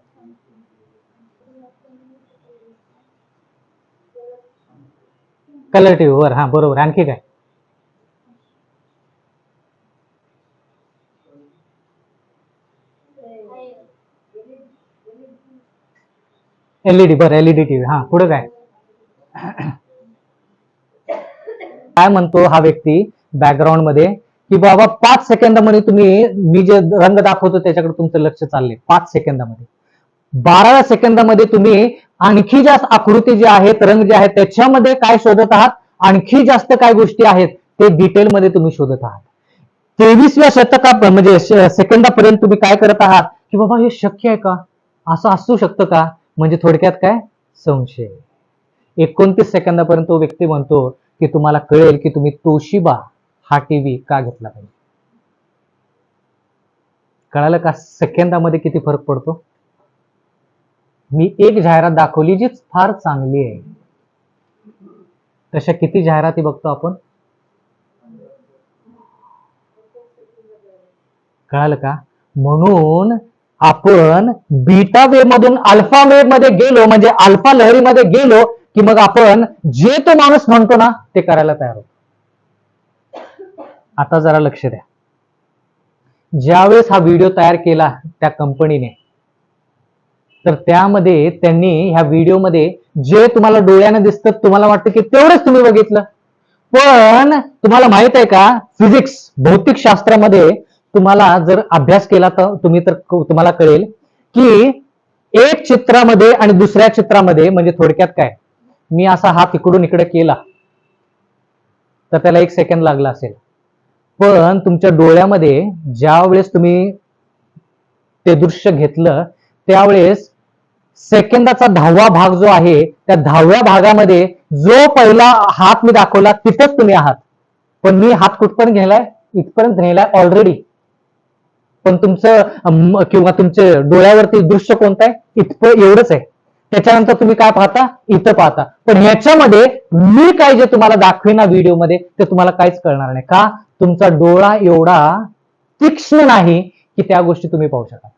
कलर टीव्ही वर. हा बरोबर. आणखी काय? एलईडी. बरं एलईडी टीव्ही. हा पुढे काय? काय म्हणतो हा व्यक्ती बॅकग्राऊंड मध्ये की बाबा 5 सेकंदामध्ये तुम्ही मी जे रंग दाखवतो त्याच्याकडे तुमचं लक्ष चाललंय. 5 सेकंदामध्ये 12व्या सेकंदामध्ये तुम्ही आणखी जास्त आकृती जे आहेत, रंग जे आहेत त्याच्यामध्ये काय शोधत आहात, आणखी जास्त काय गोष्टी आहेत ते डिटेलमध्ये तुम्ही शोधत आहात. 23व्या शतका म्हणजे सेकंदापर्यंत तुम्ही काय करत आहात की बाबा हे शक्य आहे का, असं असू शकतं का, म्हणजे थोडक्यात काय संशय. 29 सेकंदापर्यंत तो व्यक्ती म्हणतो की तुम्हाला कळेल की तुम्ही तोशिबा हा टीव्ही का घेतला पाहिजे. कळालं का सेकंदामध्ये किती फरक पडतो? मी एक जाहिरात दाखवली जी फार चांगली आहे, तशा किती जाहिराती बघतो आपण? कळालं का? म्हणून आपण बीटा वेव्ह मधून अल्फा वेव्ह मध्ये गेलो, म्हणजे अल्फा लहरीमध्ये गेलो की मग आपण जे तो माणूस म्हणतो ना ते करायला तयार होतो. आता जरा लक्ष द्या. ज्यावेळेस हा व्हिडिओ तयार केला त्या कंपनीने, तर त्यामध्ये त्यांनी ह्या व्हिडिओमध्ये जे तुम्हाला डोळ्याने दिसतं तुम्हाला वाटतं की तेवढंच तुम्ही बघितलं, पण तुम्हाला माहित आहे का फिजिक्स भौतिक शास्त्रामध्ये तुम्हाला जर अभ्यास केला तर तुम्हाला कळेल की एक चित्रामध्ये आणि दुसऱ्या चित्रामध्ये, म्हणजे थोडक्यात काय, मी असा हात इकडून इकडे केला तर त्याला 1 सेकंद लागला असेल, पण तुमच्या डोळ्यामध्ये ज्या वेळेस तुम्ही ते दृश्य घेतलं त्यावेळेस सेकंदाचा 10वा भाग जो आहे त्या 10व्या भागामध्ये जो पहिला हात मी दाखवला तिथंच तुम्ही आहात, पण मी हात कुठपर्यंत गेलाय, इथपर्यंत नेलाय ऑलरेडी, पण तुमचं किंवा तुमच्या डोळ्यावरती दृश्य कोणतं आहे, इथपर्यंत एवढंच आहे. त्याच्यानंतर तुम्ही काय पाहता, इथं पाहता, पण ह्याच्यामध्ये मी काय जे तुम्हाला दाखवेना व्हिडिओमध्ये ते तुम्हाला काहीच कळणार नाही. का? तुमचा डोळा एवढा तीक्ष्ण नाही की त्या गोष्टी तुम्ही पाहू शकाल.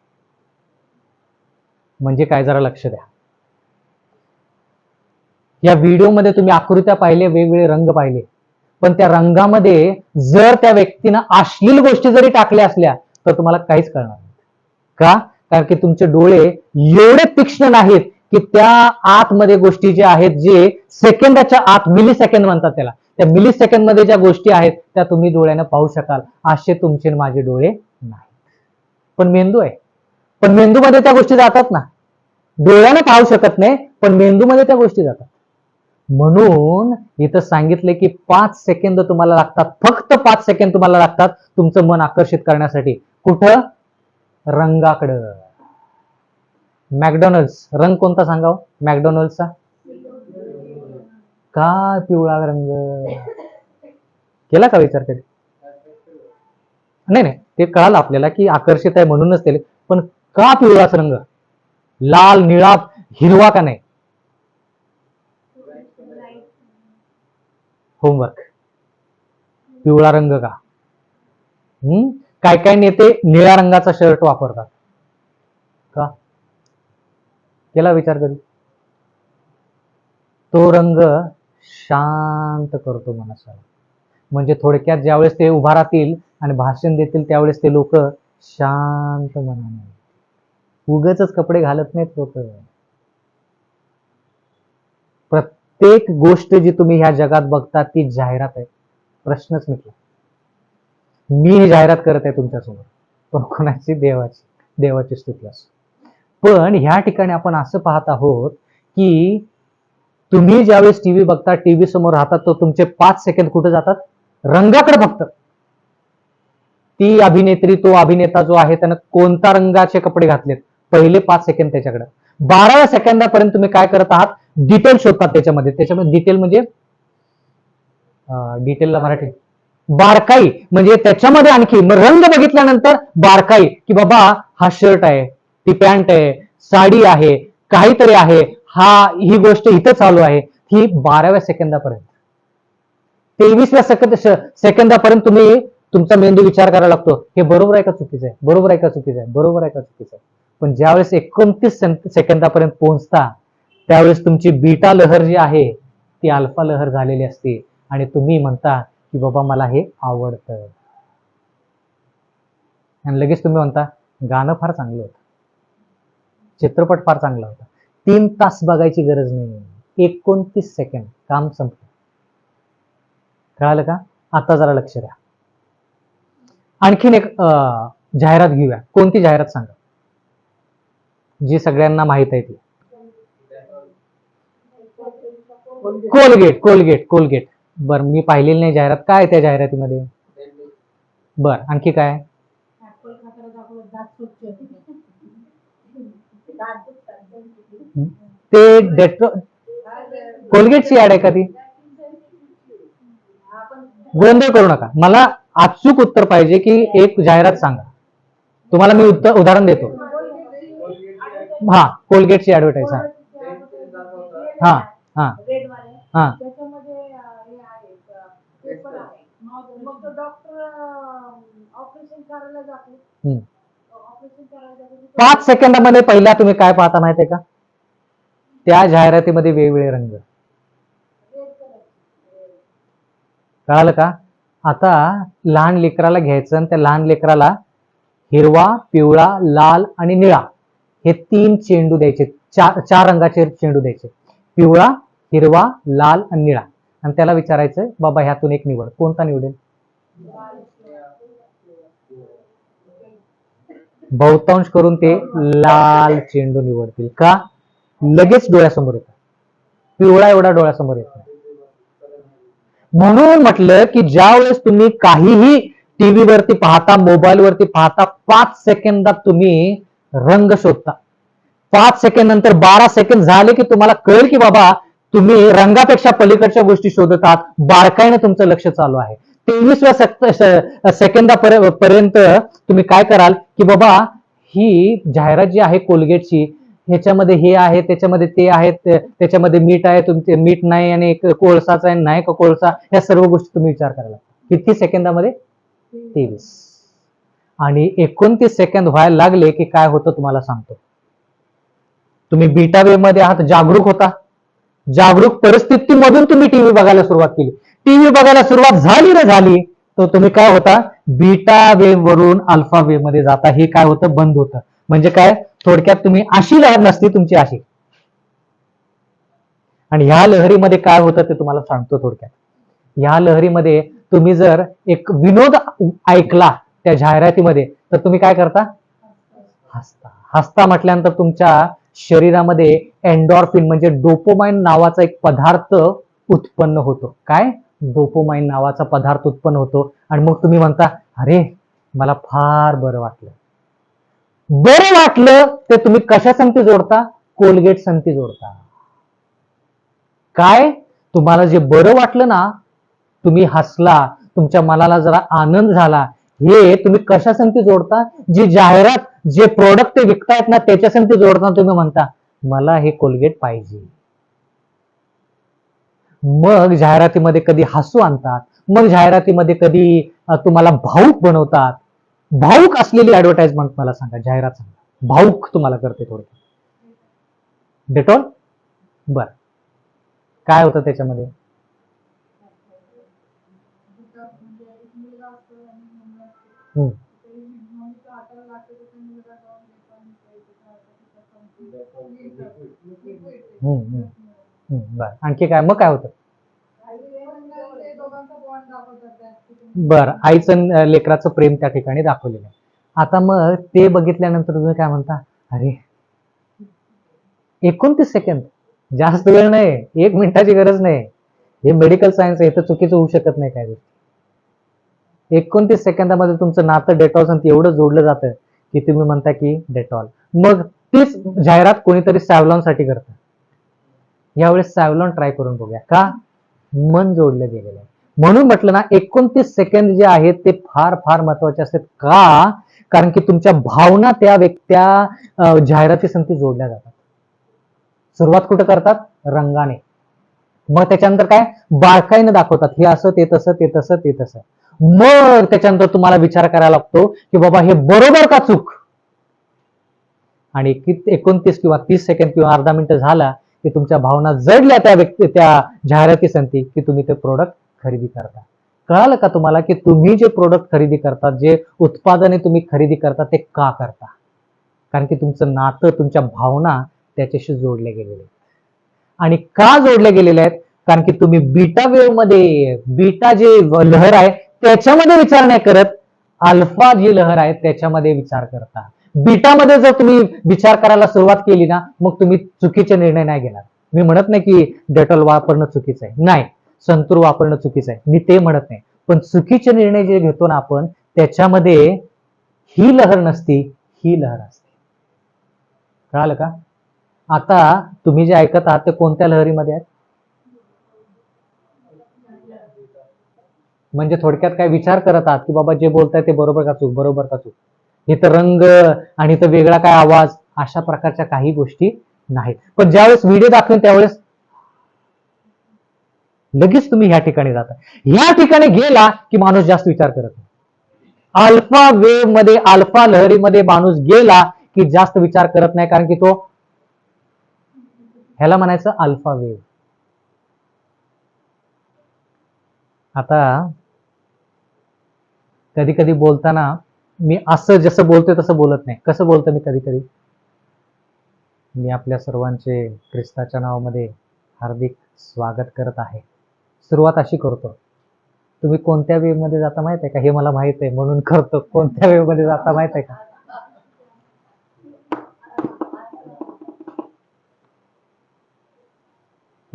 म्हणजे काय, जरा लक्ष द्या. या व्हिडिओमध्ये तुम्ही आकृत्या पाहिले, वेगवेगळे रंग पाहिले, पण त्या रंगामध्ये जर त्या व्यक्तीनं अश्लील गोष्टी जरी टाकल्या असल्या तर तुम्हाला काहीच कळणार नाही. का? कारण की तुमचे डोळे एवढे तीक्ष्ण नाहीत की त्या आतमध्ये गोष्टी ज्या आहेत, जे सेकंदाच्या आत, मिली सेकंद म्हणतात त्याला, त्या मिली सेकंद मध्ये ज्या गोष्टी आहेत त्या तुम्ही डोळ्याने पाहू शकाल. असे तुमचे माझे डोळे नाहीत. पण मेंदू आहे, पण मेंदूमध्ये त्या गोष्टी जातात ना. डोळ्याने पाहू शकत नाही पण मेंदूमध्ये त्या गोष्टी जातात. म्हणून इथं सांगितलं की 5 सेकंद तुम्हाला लागतात, फक्त 5 सेकंद तुम्हाला लागतात तुमचं मन आकर्षित करण्यासाठी. कुठं? रंगाकडं. मॅकडॉनल्ड्स रंग कोणता सांगाव? मॅकडॉनल्ड्सचा का पिवळा रंग? केला का विचार कधी? नाही, ते कळालं आपल्याला की आकर्षित आहे म्हणूनच ते, पण का पिवळाच रंग? लाल, निळा, हिरवा का नाही? होमवर्क. पिवळा रंग का? काय काय नेते निळ्या रंगाचा शर्ट वापरतात का? केला विचार कधी? तो रंग शांत करतो मनाला. म्हणजे थोडक्यात ज्यावेळेस ते उभा राहतील आणि भाषण देतील त्यावेळेस ते लोक शांत मनाने, उगाचच कपडे घालत नाहीत लोक. प्रत्येक गोष्ट जी तुम्ही ह्या जगात बघता ती जाहिरात आहे. प्रश्नच मिटला. मी ही जाहिरात करत आहे तुमच्यासमोर, पण कोणाची? देवाची स्तुती असो. पण ह्या ठिकाणी आपण असं पाहत आहोत की तुम्ही ज्यावेळेस टीव्ही बघता, टीव्ही समोर राहतात, तो तुमचे 5 सेकंद कुठे जातात? रंगाकडे फक्त. ती अभिनेत्री, तो अभिनेता जो आहे त्यानं कोणत्या रंगाचे कपडे घातलेत, पहिले 5 सेकंद त्याच्याकडे. 12व्या सेकंदापर्यंत तुम्ही काय करत आहात? डिटेल शोधतात त्याच्यामध्ये. डिटेल म्हणजे डिटेलला मराठी बारकाई. म्हणजे त्याच्यामध्ये आणखी रंग बघितल्यानंतर बारकाई, की बाबा हा शर्ट आहे, ती पॅन्ट आहे, साडी आहे, काहीतरी आहे, ही गोष्ट इथं चालू आहे. ही 12व्या सेकंदापर्यंत. 23व्या सेकंदापर्यंत तुम्ही तुमचा मेंदू विचार करायला लागतो, हे बरोबर आहे का चुकीचं आहे, बरोबर आहे का चुकीचं आहे, बरोबर आहे का चुकीचं आहे. पण ज्यावेळेस 29 सेकंदापर्यंत पोहोचता त्यावेळेस तुमची बीटा लहर जी आहे ती अल्फा लहर झालेली असते आणि तुम्ही म्हणता की बाबा मला हे आवडतं. आणि लगेच तुम्ही म्हणता गाणं फार चांगलं होतं, चित्रपट फार चांगला होता. 3 तास बघायची गरज नाही, 29 सेकंद, काम संपलं. कळालं का? आता जरा लक्ष द्या. आणखीन एक जाहिरात घेऊया. कोणती जाहिरात सांगा जी सगळ्यांना माहित आहे ती? कोलगेट. बर, मी पाहिलेली नाही जाहिरात. काय त्या जाहिरातीमध्ये? बर, आणखी काय? ते कोलगेटची ऍड आहे का ती? गोंधळ करू नका. मला अचूक उत्तर पाहिजे की एक जाहिरात सांगा. तुम्हाला मी उदाहरण देतो. हा, कोलगेटची ऍडव्हर्टाईज. हा हा हा. हम्म. 5 सेकंदामध्ये पहिला तुम्ही काय पाहता माहितीये का? त्या जाहिरातीमध्ये वेगवेगळे रंग. कळालं का? आता लहान लेकराला घ्यायचं आणि त्या लहान लेकराला हिरवा, पिवळा, लाल आणि निळा हे 3 चेंडू द्यायचे. 4 रंगाचे चेंडू द्यायचे. पिवळा, हिरवा, लाल आणि निळा. आणि त्याला विचारायचं बाबा ह्यातून एक निवड. कोणता निवडेल? बहुतांश करून ते लाल चेंडू निवडतील. का? लगेच डोळ्यासमोर येतात. पिवळा एवढा डोळ्यासमोर येत नाही. म्हणून म्हटलं की ज्या वेळेस तुम्ही काहीही टीव्ही वरती पाहता, मोबाईल वरती पाहता, 5 सेकंदात तुम्ही रंग शोधता. 5 सेकंद नंतर 12 सेकंद झाले की तुम्हाला कळेल की बाबा तुम्ही रंगापेक्षा पलीकडच्या गोष्टी शोधत आहात. बारकाईने तुमचं लक्ष चालू आहे. 23व्या सेकंदापर्यंत तुम्ही काय कराल की बाबा ही जाहिरात जी आहे कोलगेटची, ह्याच्यामध्ये हे आहे, त्याच्यामध्ये ते आहेत, त्याच्यामध्ये मीठ आहे, तुमचे मीठ नाही, आणि कोळसाचा आहे, नाही का कोळसा, या सर्व गोष्टी तुम्ही विचार करायला. किती सेकंदामध्ये? 23. आणि 29 सेकंद व्हायला लागले की काय होतं तुम्हाला सांगतो. तुम्ही बीटा वेव्ह मध्ये आहात, जागरूक होता. जागरूक परिस्थितीमधून तुम्ही टीव्ही बघायला सुरुवात केली. टीव्ही बघायला सुरुवात झाली रे झाली तर तुम्ही काय होता? बीटा वेव्ह वरून अल्फा वेव्ह मध्ये जाता. हे काय होतं? बंद होतं. म्हणजे काय? थोडक्यात तुम्ही अशी लहर नसती तुमची अशी. आणि ह्या लहरीमध्ये काय होतं ते तुम्हाला सांगतो थोडक्यात. ह्या लहरीमध्ये तुम्ही जर एक विनोद ऐकला त्या जाहिरातीमध्ये तर तुम्ही काय करता? हसता. हसता म्हटल्यानंतर तुमच्या शरीरामध्ये एंडॉर्फिन म्हणजे डोपामाइन नावाचा एक पदार्थ उत्पन्न होतो. काय? डोपामाइन नावाचा पदार्थ उत्पन्न होतो. आणि मग तुम्ही म्हणता अरे मला फार बरं वाटलं. बरं वाटलं ते तुम्ही कशा संगती जोडता? कोलगेट संगती जोडता. काय? तुम्हाला जे बरं वाटलं ना, तुम्ही हसला, तुमच्या मनाला जरा आनंद झाला, हे तुम्ही कशा संगती जोडता? जी जाहिरात, जे प्रोडक्ट ते विकतायत ना त्याच्या संगती जोडता. तुम्ही म्हणता मला हे कोलगेट पाहिजे. मग जाहिरातीमध्ये कधी हसू आणतात, मग जाहिरातीमध्ये कधी तुम्हाला भाऊक बनवतात. भाऊक असलेली ऍडव्हर्टाइजमेंट मला सांगा, जाहिरात सांगा, भाऊक तुम्हाला करते थोडं. डेटॉल. बर, काय होतं त्याच्यामध्ये? बर, आणखी काय? मग काय होतं? बर, आईचं लेकराचं प्रेम त्या ठिकाणी दाखवलेलं आहे. आता मग ते बघितल्यानंतर तुम्ही काय म्हणता? अरे 29 सेकंद, जास्त वेळ नाही, 1 मिनिटाची गरज नाही. हे मेडिकल सायन्स आहे, तर चुकीचं होऊ शकत नाही काय गोष्टी. 29 सेकंदामध्ये तुमचं नातं डेटॉल एवढं जोडलं जातं की तुम्ही म्हणता की डेटॉल. मग तीच जाहिरात कोणीतरी सॅव्हलॉन साठी करतं. यावेळेस सॅव्हलॉन ट्राय करून बघूया. का? मन जोडलं गेलेलं आहे. म्हणून म्हटलं ना, 29 सेकंद जे आहेत ते फार फार महत्वाचे असतात. का? कारण की तुमच्या भावना त्या जाहिरातीसंगती जोडल्या जातात. सुरुवात कुठं करतात? रंगाने. मग त्याच्यानंतर काय? बारकाईनं दाखवतात, हे असं, ते तसं, ते तसं, ते तसं. मग त्याच्यानंतर तुम्हाला विचार करायला लागतो की बाबा हे बरोबर का चूक. आणि 29 किंवा 30 सेकंद किंवा अर्धा मिनिट झाला की तुमच्या भावना जडल्या त्या जाहिरातीसंगती की तुम्ही ते प्रोडक्ट खरेदी करता. कळालं का तुम्हाला की तुम्ही जे प्रोडक्ट खरेदी करता, जे उत्पादने तुम्ही खरेदी करता, ते का करता? कारण की तुमचं नातं, तुमच्या भावना त्याच्याशी जोडले गेलेले आहेत. आणि का जोडले गेलेले आहेत? कारण की तुम्ही बीटा वेव्ह मध्ये, बीटा जे लहर आहे त्याच्यामध्ये विचार नाही करत, अल्फा जी लहर आहे त्याच्यामध्ये विचार करता. बीटामध्ये जर तुम्ही विचार करायला सुरुवात केली ना, मग तुम्ही चुकीचे निर्णय नाही घेणार. मी म्हणत नाही की डेटॉल वापरणं चुकीचं आहे, नाही, संतूर वापरणं चुकीचं आहे, मी ते म्हणत नाही. पण चुकीचे निर्णय जे घेतो ना आपण, त्याच्यामध्ये ही लहर नसती, ही लहर असते. कळालं का? आता तुम्ही जे ऐकत आहात ते कोणत्या लहरीमध्ये आहेत? म्हणजे थोडक्यात काय विचार करत आहात की बाबा जे बोलताय ते बरोबर का चूक, बरोबर का चूक. इथं रंग आणि इथं वेगळा काय आवाज, अशा प्रकारच्या काही गोष्टी नाहीत. पण ज्यावेळेस व्हिडिओ दाखवेन त्यावेळेस लगेच तुम्ही ह्या ठिकाणी जाता. ह्या ठिकाणी गेला की माणूस जास्त विचार करत नाही. अल्फा वेव्ह मध्ये, अल्फा लहरीमध्ये माणूस गेला की जास्त विचार करत नाही, कारण की तो ह्याला म्हणायचं अल्फा वेव्ह. आता कधी कधी बोलताना मी असं जसं बोलतोय तसं बोलत नाही. कसं बोलतो मी कधी कधी? मी आपल्या सर्वांचे ख्रिस्ताच्या नावामध्ये हार्दिक स्वागत करत आहे. सुरुवात अशी करतो. तुम्ही कोणत्या वेव्ह मध्ये जाता माहित आहे का? हे मला माहित आहे म्हणून करतो. कोणत्या वेव्ह मध्ये जाता माहित आहे का?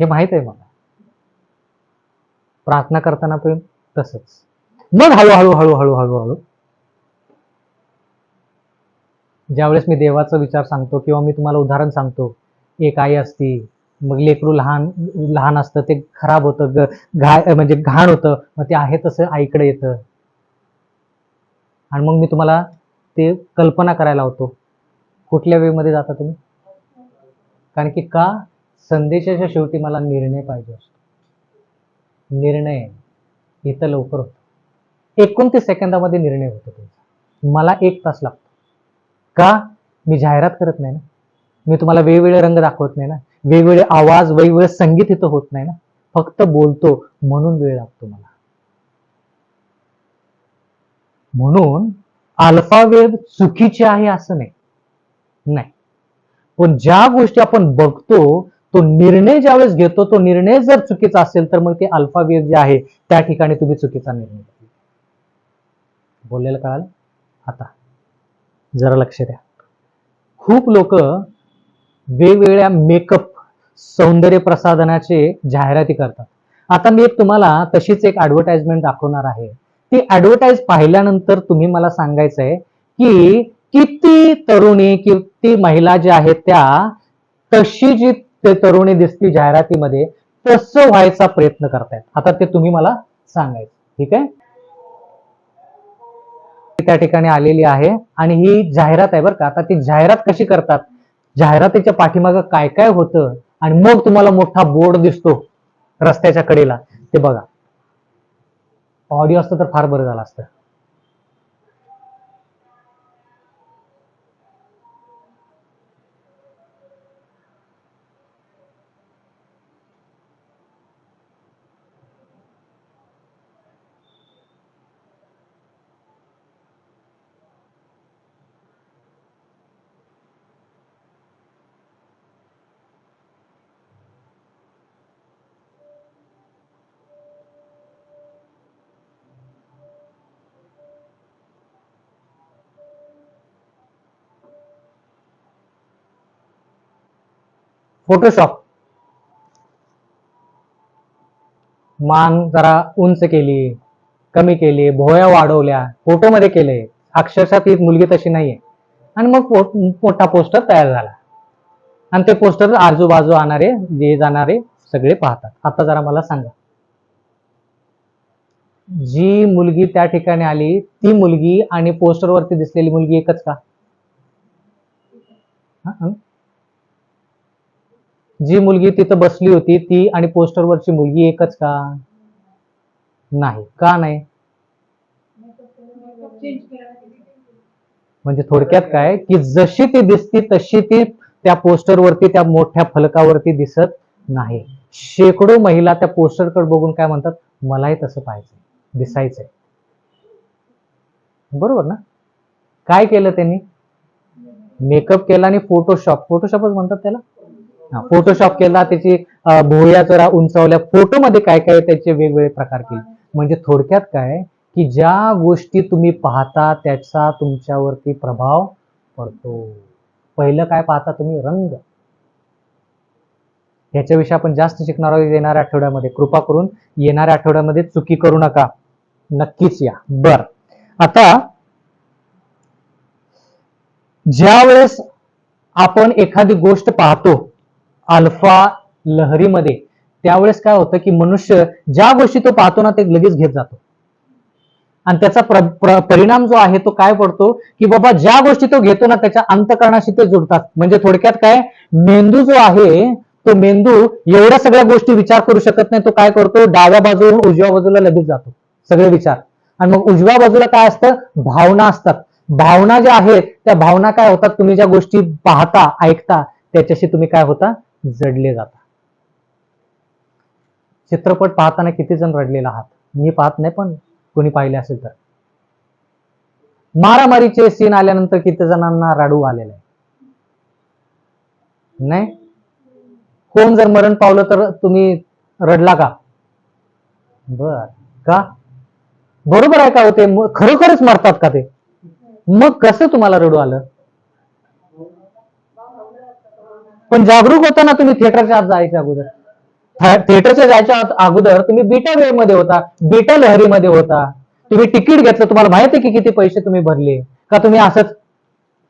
हे माहित आहे मला. प्रार्थना करताना पण तसंच. मग हळूहळू हळूहळू हळूहळू ज्यावेळेस मी देवाचा विचार सांगतो किंवा मी तुम्हाला उदाहरण सांगतो, एक आई असती, मग लेकरू लहान लहान असतं, ते खराब होतं, म्हणजे घाण होतं, मग ते आहे तसं आईकडे येतं. आणि मग मी तुम्हाला ते कल्पना करायला होतो. कुठल्या वेव मध्ये जाता तुम्ही? कारण की का? संदेशाच्या शेवटी मला निर्णय पाहिजे असतो. निर्णय इथं लवकर होतो. 29 सेकंदामध्ये निर्णय होतो तुमचा. मला 1 तास लागतो. का? मी जाहिरात करत नाही ना, मी तुम्हाला वेगवेगळे रंग दाखवत नाही ना, वेगवेगळे आवाज, वेगवेगळे संगीत इथं होत नाही ना, फक्त बोलतो, म्हणून वेळ लागतो मला. म्हणून अल्फा वेव्ह चुकीची आहे असं नाही. पण ज्या गोष्टी आपण बघतो, तो निर्णय ज्यावेळेस घेतो, तो निर्णय जर चुकीचा असेल तर मग ते अल्फा वेव्ह जे आहे त्या ठिकाणी तुम्ही चुकीचा निर्णय घेतला. बोललेलं कळालं? आता जरा लक्ष द्या. खूप लोक वेगवेगळ्या मेकअप, सौंदर्य प्रसाधनाचे जाहिराती करतात. आता मी तुम्हाला तशीच एक ऍडव्हर्टाइजमेंट दाखवणार आहे. ती ऍडव्हर्टाइज पाहिल्यानंतर तुम्ही मला सांगायचंय की किती तरुणी, किती महिला ज्या आहेत त्या तशी जी तरुणी दिसती जाहिरातीमध्ये तसं व्हायचा प्रयत्न करतायत. आता ते तुम्ही मला सांगायचं. ठीक आहे? त्या ठिकाणी आलेली आहे आणि ही जाहिरात आहे बरं का. आता ती जाहिरात कशी करतात, जाहिरातीच्या पाठीमागं काय काय होतं, आणि मग तुम्हाला मोठा बोर्ड दिसतो रस्त्याच्या कडेला, ते बघा. ऑडिओ असतं तर फार बरं झालं असतं. फोटोशॉप. मान जरा उंच केली, कमी केली, भोया वाढवल्या, फोटोमध्ये केले. अक्षरशः ती मुलगी तशी नाहीये. आणि मग मोठा पोस्टर तयार झाला आणि ते पोस्टर आजूबाजू आणणारे जे जाणारे सगळे पाहतात. आता जरा मला सांगा, जी मुलगी त्या ठिकाणी आली ती मुलगी आणि पोस्टरवरती दिसलेली मुलगी एकच का? जी मुलगी तिथं बसली होती ती आणि पोस्टरवरची मुलगी एकच का? नाही. का नाही? म्हणजे थोडक्यात काय की जशी ती दिसती तशी ती त्या पोस्टरवरती त्या मोठ्या फलकावरती दिसत नाही. शेकडो महिला त्या पोस्टरकडे बघून काय म्हणतात, मलाही तसं पाहिजे, दिसायचंय. बरोबर ना? काय केलं त्यांनी? मेकअप केला आणि फोटोशॉपच म्हणतात त्याला. फोटोशॉप केला, त्याची भुवया जरा उंचावल्या, फोटोमध्ये काय काय त्याचे वेगवेगळे प्रकार केले. म्हणजे थोडक्यात काय की ज्या गोष्टी तुम्ही पाहता त्याचा तुमच्यावरती प्रभाव पडतो. पहिलं काय पाहता तुम्ही? रंग. याच्याविषयी आपण जास्त शिकणार आहोत येणाऱ्या आठवड्यामध्ये. कृपा करून येणाऱ्या आठवड्यामध्ये चुकी करू नका, नक्कीच या. बर, आता ज्या वेळेस आपण एखादी गोष्ट पाहतो अल्फा लहरीमध्ये, त्यावेळेस काय होतं की मनुष्य ज्या गोष्टी तो पाहतो ना ते लगेच घेत जातो आणि त्याचा परिणाम जो आहे तो काय पडतो की बाबा ज्या गोष्टी तो घेतो ना त्याच्या अंतःकरणाशी ते जुडतात. म्हणजे थोडक्यात काय, मेंदू जो आहे तो मेंदू एवढ्या सगळ्या गोष्टी विचार करू शकत नाही. तो काय करतो, डाव्या बाजूवरून उजव्या बाजूला लगेच जातो सगळे विचार. आणि मग उजव्या बाजूला काय असतं, भावना असतात. भावना ज्या आहेत त्या भावना काय होतात, तुम्ही ज्या गोष्टी पाहता ऐकता त्याच्याशी तुम्ही काय होता, जडले जाता. चित्रपट पाहताना किती जण रडलेला आहात? मी पाहत नाही, पण कोणी पाहिले असेल तर. मारामारीचे सीन आल्यानंतर किती जणांना रडू आलेलं आहे? नाही. कोण जर मरण पावलं तर तुम्ही रडला का? बर, का? बरोबर आहे का होते? खरोखरच मरतात का ते? मग कसं तुम्हाला रडू आलं? पण जागरूक होता ना तुम्ही. थिएटरच्या आत जायच्या अगोदर, थिएटरच्या जायच्या अगोदर तुम्ही बीटा वेळ मध्ये होता, बीटा लहरीमध्ये होता. तुम्ही तिकीट घेतलं, तुम्हाला माहित आहे की किती पैसे तुम्ही भरले का? तुम्ही असंच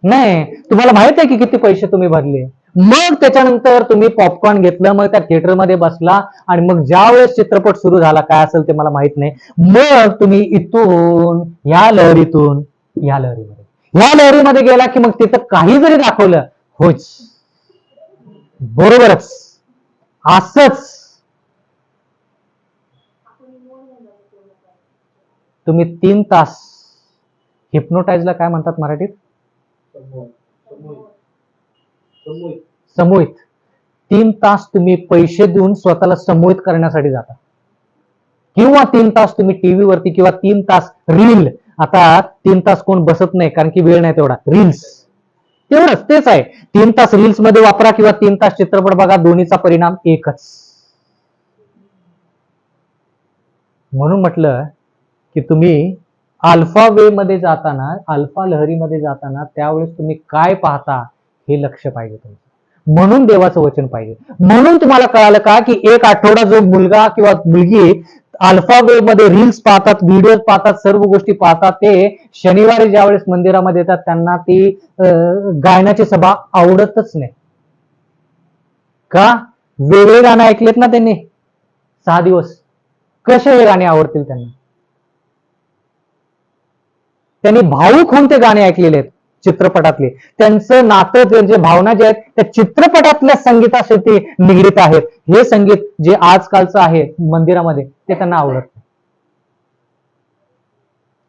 नाही, तुम्हाला माहित आहे की किती पैसे तुम्ही भरले. मग त्याच्यानंतर तुम्ही पॉपकॉर्न घेतलं, मग त्या थिएटरमध्ये बसला आणि मग ज्या वेळेस चित्रपट सुरू झाला, काय असेल ते मला माहित नाही, मग तुम्ही इथून या लहरीतून या लहरीमध्ये गेला की मग तिथं काही जरी दाखवलं, होच बरोबरच असंच. तुम्ही 3 तास हिप्नोटाइजला काय म्हणतात मराठीत? समोहित. 3 तास तुम्ही पैसे देऊन स्वतःला समोहित करण्यासाठी जाता, किंवा 3 तास तुम्ही टीव्ही वरती, किंवा 3 तास रील. आता 3 तास कोण बसत नाही कारण की वेळ नाही तेवढा. रील्स तेवढंच, तेच आहे. 3 तास रील्स मध्ये वापरा किंवा 3 तास चित्रपट बघा, दोन्हीचा परिणाम एकच. म्हणून म्हटलं की तुम्ही अल्फा वे मध्ये जाताना, अल्फा लहरीमध्ये जाताना त्यावेळेस तुम्ही काय पाहता हे लक्ष पाहिजे तुमचं. म्हणून देवाचं वचन पाहिजे. म्हणून तुम्हाला कळालं का की एक आठवडा जो मुलगा किंवा मुलगी अल्फा वे मध्ये रील्स पाहतात, व्हिडिओ पाहतात, सर्व गोष्टी पाहतात, ते शनिवारी ज्यावेळेस मंदिरामध्ये येतात त्यांना ती गायनाची सभा आवडतच नाही. का? वेगळे गाणं ऐकलेत ना त्यांनी 6 दिवस. कसे हे गाणे आवडतील त्यांना? त्यांनी भावुक होऊन ते गाणे ऐकलेले आहेत चित्रपटातले. त्यांचं नातं, त्यांचे भावना जे आहेत त्या चित्रपटातल्या संगीताशी ते निगडीत आहेत. हे संगीत जे आजकालचं आहे मंदिरामध्ये ते त्यांना आवडत नाही.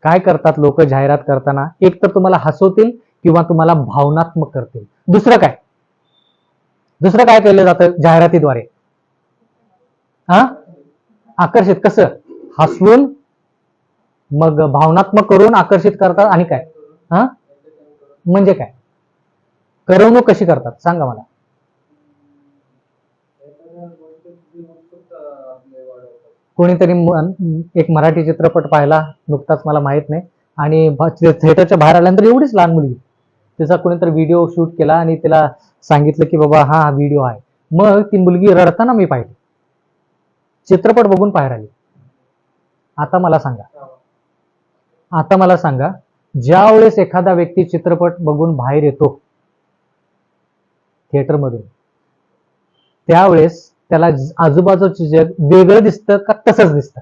काय करतात लोक जाहिरात करताना? एक तर तुम्हाला हसवतील किंवा तुम्हाला भावनात्मक करतील. दुसरं काय केलं जातं जाहिरातीद्वारे? हा, आकर्षित. कसं? हसवून, मग भावनात्मक करून आकर्षित करतात. आणि काय? हा, म्हणजे काय? करवणूक कशी करतात सांगा मला. कोणीतरी एक मराठी चित्रपट पाहिला नुकताच, मला माहित नाही, आणि थिएटरच्या बाहेर आल्यानंतर एवढीच लहान मुलगी, तिचा कोणीतरी व्हिडिओ शूट केला आणि तिला सांगितलं की बाबा हा व्हिडिओ आहे. मग ती मुलगी रडताना मी पाहिली, चित्रपट बघून बाहेर आली. आता मला सांगा, ज्या वेळेस एखादा व्यक्ती चित्रपट बघून बाहेर येतो थिएटरमधून, त्यावेळेस त्याला आजूबाजूचे जग वेगळं दिसतं का तसंच दिसतं?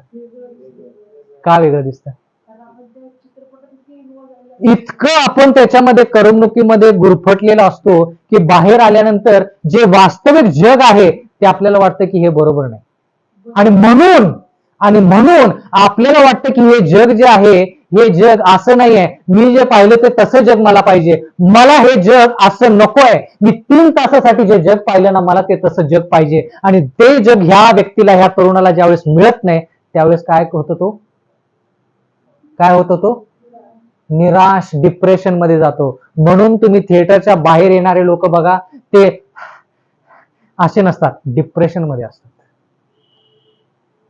का वेगळं दिसतं? इतकं आपण त्याच्यामध्ये करमणुकीमध्ये गुरफटलेला असतो की बाहेर आल्यानंतर जे वास्तविक जग आहे ते आपल्याला वाटतं की हे बरोबर नाही. आणि म्हणून आपल्याला वाटतं की हे जग जे आहे हे जग असं नाही आहे. मी जे पाहिलं ते तसं जग मला पाहिजे. मला हे जग असं नको आहे. मी 3 तासासाठी जे जग पाहिलं ना, मला ते तसं जग पाहिजे. आणि ते जग ह्या व्यक्तीला, ह्या तरुणाला ज्यावेळेस मिळत नाही त्यावेळेस काय होतो तो निराश, डिप्रेशन मध्ये जातो. म्हणून तुम्ही थिएटरच्या बाहेर येणारे लोक बघा, ते असे नसतात, डिप्रेशन मध्ये असतात.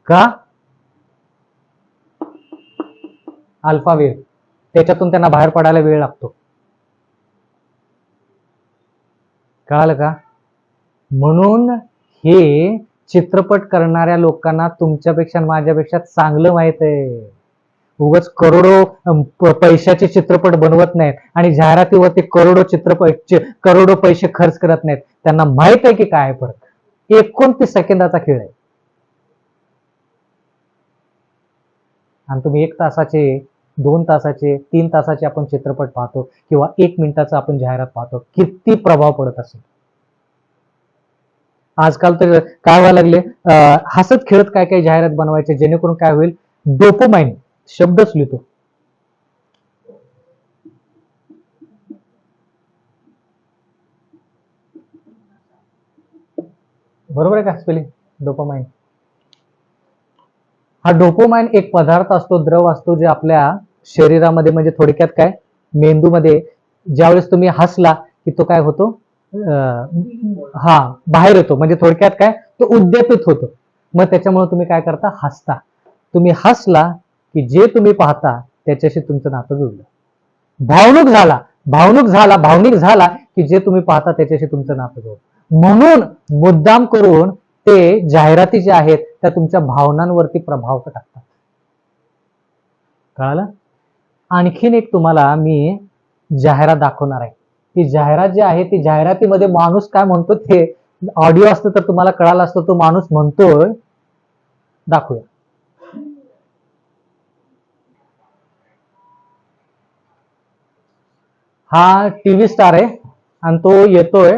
का? अल्फा वेव्ह, त्याच्यातून त्यांना बाहेर पडायला वेळ लागतो. कळालं का? म्हणून हे चित्रपट करणाऱ्या लोकांना तुमच्यापेक्षा माझ्यापेक्षा चांगलं माहित आहे. उगाच करोडो पैशाचे चित्रपट बनवत नाहीत आणि जाहिरातीवरती करोडो पैसे खर्च करत नाहीत. त्यांना माहित आहे की काय फरक. 29 सेकंदाचा खेळ आहे आणि तुम्ही 1 तासाचे, 2 तासाचे, 3 तासाचे आपण चित्रपट पाहतो किंवा 1 मिनिटाचा आपण जाहिरात पाहतो. किती प्रभाव पडत असेल. आजकाल तर काय व्हायला लागले, हसत खेळत काय काय जाहिरात बनवायचे, जेणेकरून काय होईल, डोपामाइन शब्दच लिहितो. बरोबर आहे का स्पेलिंग? डोपामाइन. हा डोपामाइन एक पदार्थ असतो, द्रव असतो, जे आपल्या शरीरामध्ये, म्हणजे थोडक्यात काय, मेंदूमध्ये ज्यावेळेस तुम्ही हसला की तो काय होतो, हा बाहेर येतो. म्हणजे थोडक्यात काय, तो उद्दीपित होतो. मग त्याच्यामुळे तुम्ही काय करता, हसता. तुम्ही हसला की जे तुम्ही पाहता त्याच्याशी तुमचं नातं जुळलं. भावनिक झाला की जे तुम्ही पाहता त्याच्याशी तुमचं नातं जुळलं. म्हणून मुद्दाम करून ते जाहिराती ज्या आहेत त्या तुमच्या भावनांवरती प्रभाव टाकतात. कळालं? आणखीन एक तुम्हाला मी जाहिरात दाखवणार आहे. ती जाहिरात जी आहे, ती जाहिरातीमध्ये माणूस काय म्हणतो ते ऑडिओ असतं तर तुम्हाला कळालं असतं. तो माणूस म्हणतोय, दाखवूया. हा टीव्ही स्टार आहे आणि तो येतोय,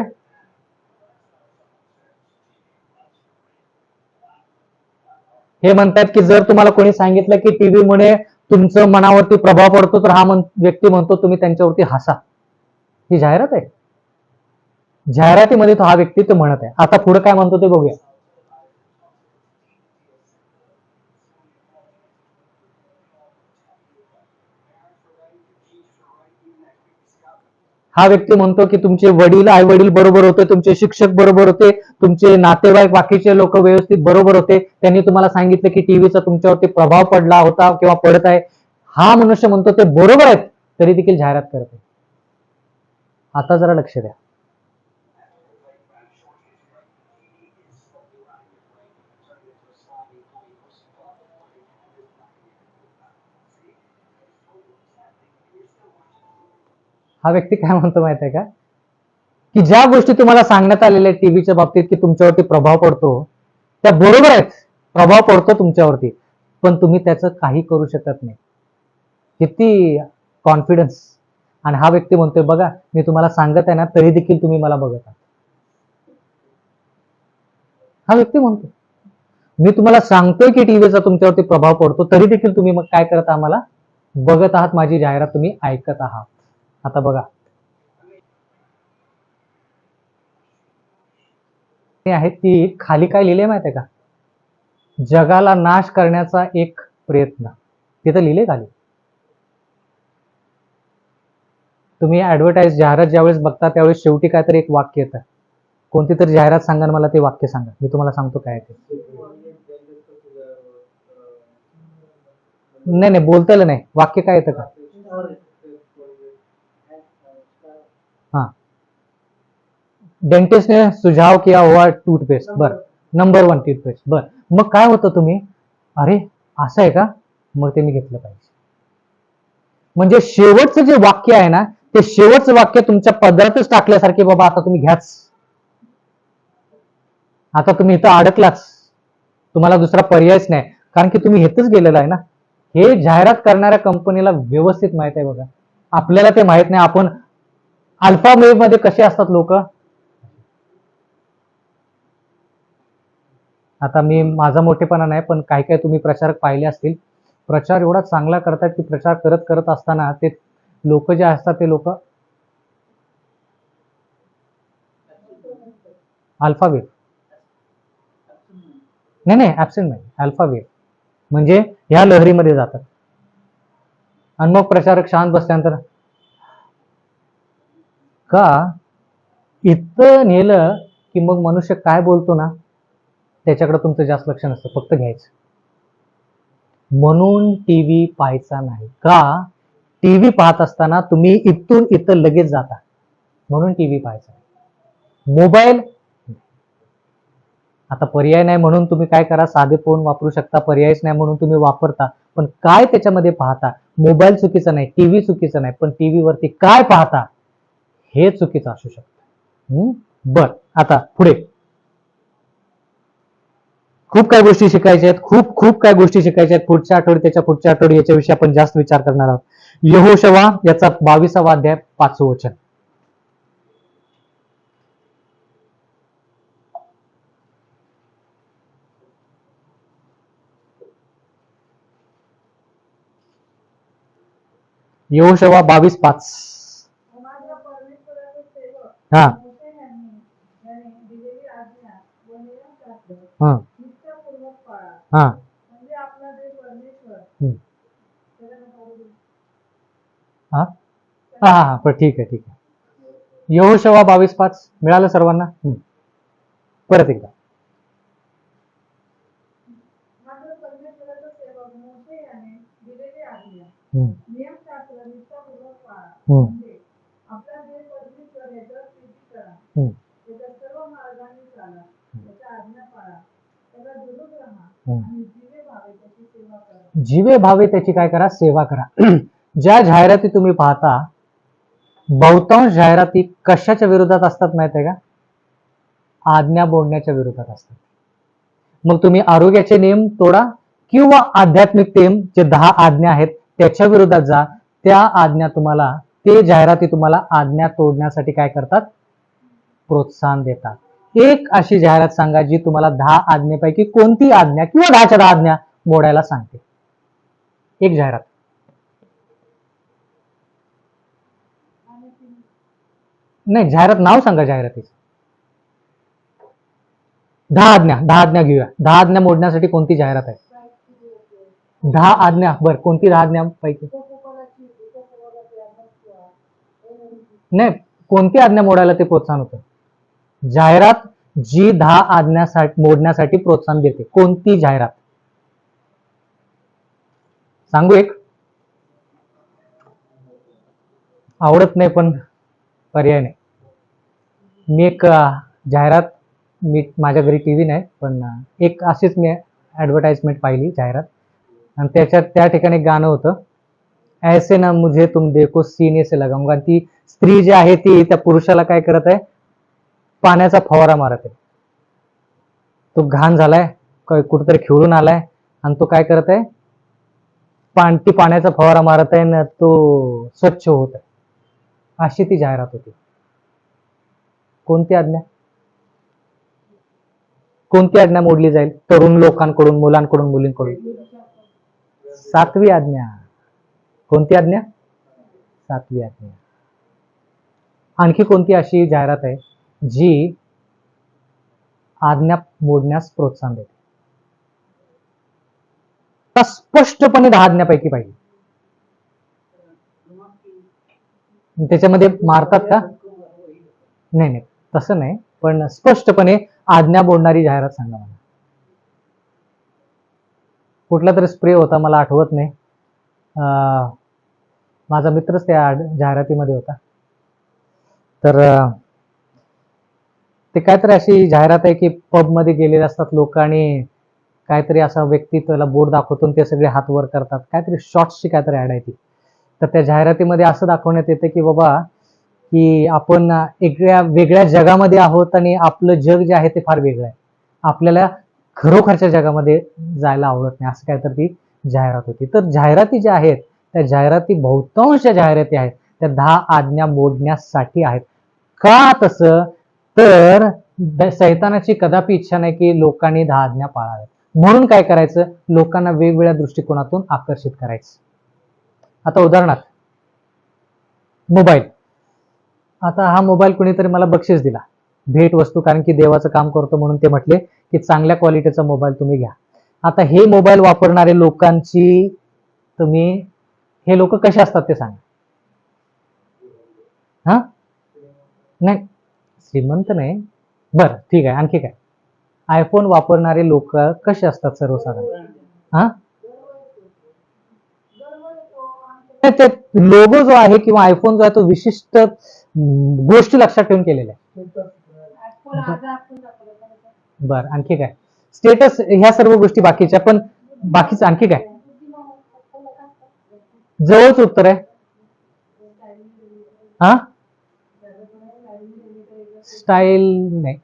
हे म्हणतात की जर तुम्हाला कोणी सांगितलं की टीव्ही मुळे तुमचं मनावरती प्रभाव पडतो, तर हा व्यक्ती म्हणतो तुम्ही त्यांच्यावरती हसा. ही जाहिरात आहे. जाहिरातीमध्ये तो हा व्यक्ती तो म्हणत आहे. आता पुढे काय म्हणतो ते बघूया. हा व्यक्ती म्हणतो की तुमचे वडील, आई वडील बरोबर होते, तुमचे शिक्षक बरोबर होते, तुमचे नातेवाईक, बाकीचे लोक व्यवस्थित बरोबर होते. त्यांनी तुम्हाला सांगितलं की टीव्हीचा तुमच्यावरती प्रभाव पडला होता किंवा पडत आहे. हा मनुष्य म्हणतो ते बरोबर आहेत, तरी देखील जाहिरात करते. आता जरा लक्ष द्या. हा व्यक्ती काय म्हणतो माहित आहे का, की ज्या गोष्टी तुम्हाला सांगण्यात आलेल्या आहेत टीव्हीच्या बाबतीत की तुमच्यावरती प्रभाव पडतो, त्या बरोबर आहेत. प्रभाव पडतो तुमच्यावरती, पण तुम्ही त्याचं काही करू शकत नाही. किती कॉन्फिडन्स. आणि हा व्यक्ती म्हणतोय बघा, मी तुम्हाला सांगत आहे ना, तरी देखील तुम्ही मला बघत आहात. हा व्यक्ती म्हणतो मी तुम्हाला सांगतोय की टीव्हीचा तुमच्यावरती प्रभाव पडतो, तरी देखील तुम्ही मग काय करता, आम्हाला बघत आहात माझी जाहिरात, तुम्ही ऐकत आहात. आता बघा, हे आहे ती खाली काय लिहिले माहिती आहे का? जगाला नाश करण्याचा एक प्रयत्न. तिथं लिहिले खाली. तुम्ही ऍडव्हर्टाईज जाहिरात ज्यावेळेस बघता त्यावेळेस शेवटी काहीतरी एक वाक्य येतं. कोणती तरी जाहिरात सांगा आणि मला ते वाक्य सांगा, मी तुम्हाला सांगतो काय आहे ते. नाही नाही, बोलता आलं नाही. वाक्य काय येतं का? हाँ, डेंटिस्ट ने सुझाव किया हुआ टूथपेस्ट. बर, नंबर 1 टूथपेस्ट. बर, मग काय होतं, तुम्ही अरे असं आहे का, मग ते मी घेतलं पाहिजे. म्हणजे शेवटचं जे वाक्य आहे ना, ते शेवटचं वाक्य तुमच्या पदरातच टाकल्यासारखे, बाबा आता तुम्ही घ्याच, आता तुम्ही इथं अडकलाच, तुम्हाला दुसरा पर्यायच नाही, कारण की तुम्ही हेतच गेलेला आहे ना. हे जाहिरात करणाऱ्या कंपनीला व्यवस्थित माहित आहे बघा. आपल्याला ते माहित नाही. आपण अल्फा वेव्ह मध्ये कसे असतात लोक. आता मी माझा मोठेपणा नाही, पण काय काय तुम्ही प्रचारक पाहिले असतील, प्रचार एवढा चांगला करतात की प्रचार करत करत असताना ते लोक जे असतात ते लोक अल्फा वेव्ह, नाही नाही ऍब्सेंट नाही, अल्फा वेव्ह म्हणजे ह्या लहरीमध्ये जातात. आणि मग प्रचारक शांत बसल्यानंतर का इथं नेलं की मग मनुष्य काय बोलतो ना त्याच्याकडे तुमचं जास्त लक्ष नसतं, फक्त घ्यायचं. म्हणून टीव्ही पाहायचा नाही. का? टीव्ही पाहत असताना तुम्ही इथून इथं लगेच जाता, म्हणून टीव्ही पाहायचा नाही. मोबाईल आता पर्याय नाही म्हणून तुम्ही काय करा, साधे फोन वापरू शकता, पर्यायच नाही म्हणून तुम्ही वापरता, पण काय त्याच्यामध्ये पाहता. मोबाईल चुकीचा नाही, टीव्ही चुकीचा नाही, पण टीव्ही वरती काय पाहता हे चुकीचं असू शकतं. बर, आता पुढे खूप काही गोष्टी शिकायच्या आहेत, खूप खूप काय गोष्टी शिकायच्या आहेत. पुढच्या आठवडी, त्याच्या पुढच्या आठवडी याच्याविषयी आपण जास्त विचार करणार आहोत. यहोशवा याचा 22वा अध्याय 5वं वचन. यहोशवा 22:5. माझ्या परमेश्वराचे सेवक हा मोशे याने दिलेली आज्ञा व नियमशास्त्र हा नित्यपूर्वक पाळा, हा म्हणजे आपला देव परमेश्वर हम्म. सगळ्यांना पाहू दे. हा हा हा पण ठीक आहे ठीक आहे. यहोशवा 22:5 मिळालं सर्वांना. परत एकदा. माझ्या परमेश्वराचा सेवक मोशे याने दिलेली आज्ञा नियमशास्त्र नित्यपूर्वक पाळा, म्हणजे आपला देव परमेश्वर याच्यावर प्रीती करा, त्याच्या सर्व मार्गांनी चाला, त्याच्या आज्ञा पाळा, त्याला धरून राहा आणि जीवे भावे त्याची सेवा करा. जीवे भावे त्याची काय करा, सेवा करा. ज्या जाहिराती तुम्ही पाहता, बहुतांश जाहिराती कशाच्या विरोधात असतात माहिती आहे का? आज्ञा मोडण्याच्या विरोधात असतात. मग तुम्ही आरोग्याचे नियम तोडा किंवा आध्यात्मिक नियम जे 10 आज्ञा आहेत त्याच्या विरोधात जा, त्या आज्ञा तुम्हाला, ते जाहिराती तुम्हाला आज्ञा तोडण्यासाठी काय करतात, प्रोत्साहन देतात. एक अशी जाहिरात सांगा जी तुम्हाला 10 आज्ञेपैकी कोणती आज्ञा किंवा 10च्या 10 आज्ञा मोडायला सांगते. एक जाहिरात. नाही, जाहिरात नाव सांगा जाहिरातीचं. 10 आज्ञा, 10 आज्ञा घेऊया. 10 आज्ञा मोडण्यासाठी कोणती जाहिरात आहे? 10 आज्ञा. बर, कोणती 10 आज्ञापैकी? नाही, कोणती आज्ञा मोडायला ते प्रोत्साहन होतं? जाहिरात जी 10 आज्ञासाठी मोडण्यासाठी प्रोत्साहन देते, कोणती जाहिरात सांगू? एक आवडत नाही पण पर्याय नाही. मी एक जाहिरात, मी माझ्या घरी टीव्ही नाही पण एक अशीच मी ऍडव्हर्टाइजमेंट पाहिली, जाहिरात, आणि त्याच्यात त्या ठिकाणी गाणं होतं, ऐसे ना मुझे तुम देखो सीने से लगाऊंगा. ती स्त्री जी आहे ती त्या पुरुषाला काय करत आहे, पाण्याचा फवारा मारत आहे. तो घाण झालाय, कुठेतरी खेळून आलाय आणि तो काय करत आहे, पाण्याचा फवारा मारत आहे ना, तो स्वच्छ होत आहे. अशी ती जाहिरात होती. कोणती आज्ञा, कोणती आज्ञा मोडली जाईल तरुण लोकांकडून, मुलांकडून, मुलींकडून? 7वी आज्ञा. कोणती आज्ञा? 7वी आज्ञा. आणखी कोणती अशी जाहिरात आहे जी आज्ञा मोडण्यास प्रोत्साहन देते? स्पष्टपणे 10 आज्ञापैकी पाहिजे. त्याच्यामध्ये मारतात का? नाही नाही, तसं नाही, पण स्पष्टपणे आज्ञा मोडणारी जाहिरात सांगा मला. कुठला तरी स्प्रे होता, मला आठवत नाही. माझा मित्रच त्या जाहिरातीमध्ये होता. तर ते काहीतरी अशी जाहिरात आहे की पब मध्ये गेलेले असतात लोक आणि काहीतरी असा व्यक्ती त्याला बोर्ड दाखवतो ते सगळे हात वर करतात. काहीतरी शॉर्ट्सची काहीतरी ऍड आहे ती. तर त्या जाहिरातीमध्ये असं दाखवण्यात येतं की बाबा की आपण वेगळ्या जगामध्ये आहोत आणि आपलं जग जे आहे ते फार वेगळं आहे. आपल्याला खरोखरच्या जगामध्ये जायला आवडत नाही, असं काहीतरी ती जाहिरात होती. तर जाहिराती ज्या आहेत त्या जाहिराती बहुतांश जाहिराती आहेत त्या 10 आज्ञा मोडण्यासाठी आहेत. का तसं? तर सैतानाची कदापि इच्छा नाही की लोकांनी 10 आज्ञा पाळाव्यात. म्हणून काय करायचं? लोकांना वेगवेगळ्या दृष्टिकोनातून आकर्षित करायचं. आता उदाहरणार्थ मोबाईल. आता हा मोबाईल कुणीतरी मला बक्षीस दिला, भेट वस्तू, कारण की देवाचं काम करतो म्हणून ते म्हटले की चांगल्या क्वालिटीचा मोबाईल तुम्ही घ्या. आता हे मोबाईल वापरणारे लोकांची हे लोक कसे असतात ते सांगा. हा नाही, श्रीमंत नाही. बरं ठीक आहे, आणखी काय? आयफोन वापरणारे लोक कसे असतात सर्वसाधारण? हा, ते लोगो जो आहे किंवा आयफोन जो आहे तो विशिष्ट गोष्टी लक्षात ठेवून केलेल्या आहे. बर, आणखी काय? स्टेटस, ह्या सर्व गोष्टी बाकीच्या. पण बाकीचं आणखी काय? जवळच उत्तर आहे. हा, स्टाईल नाही.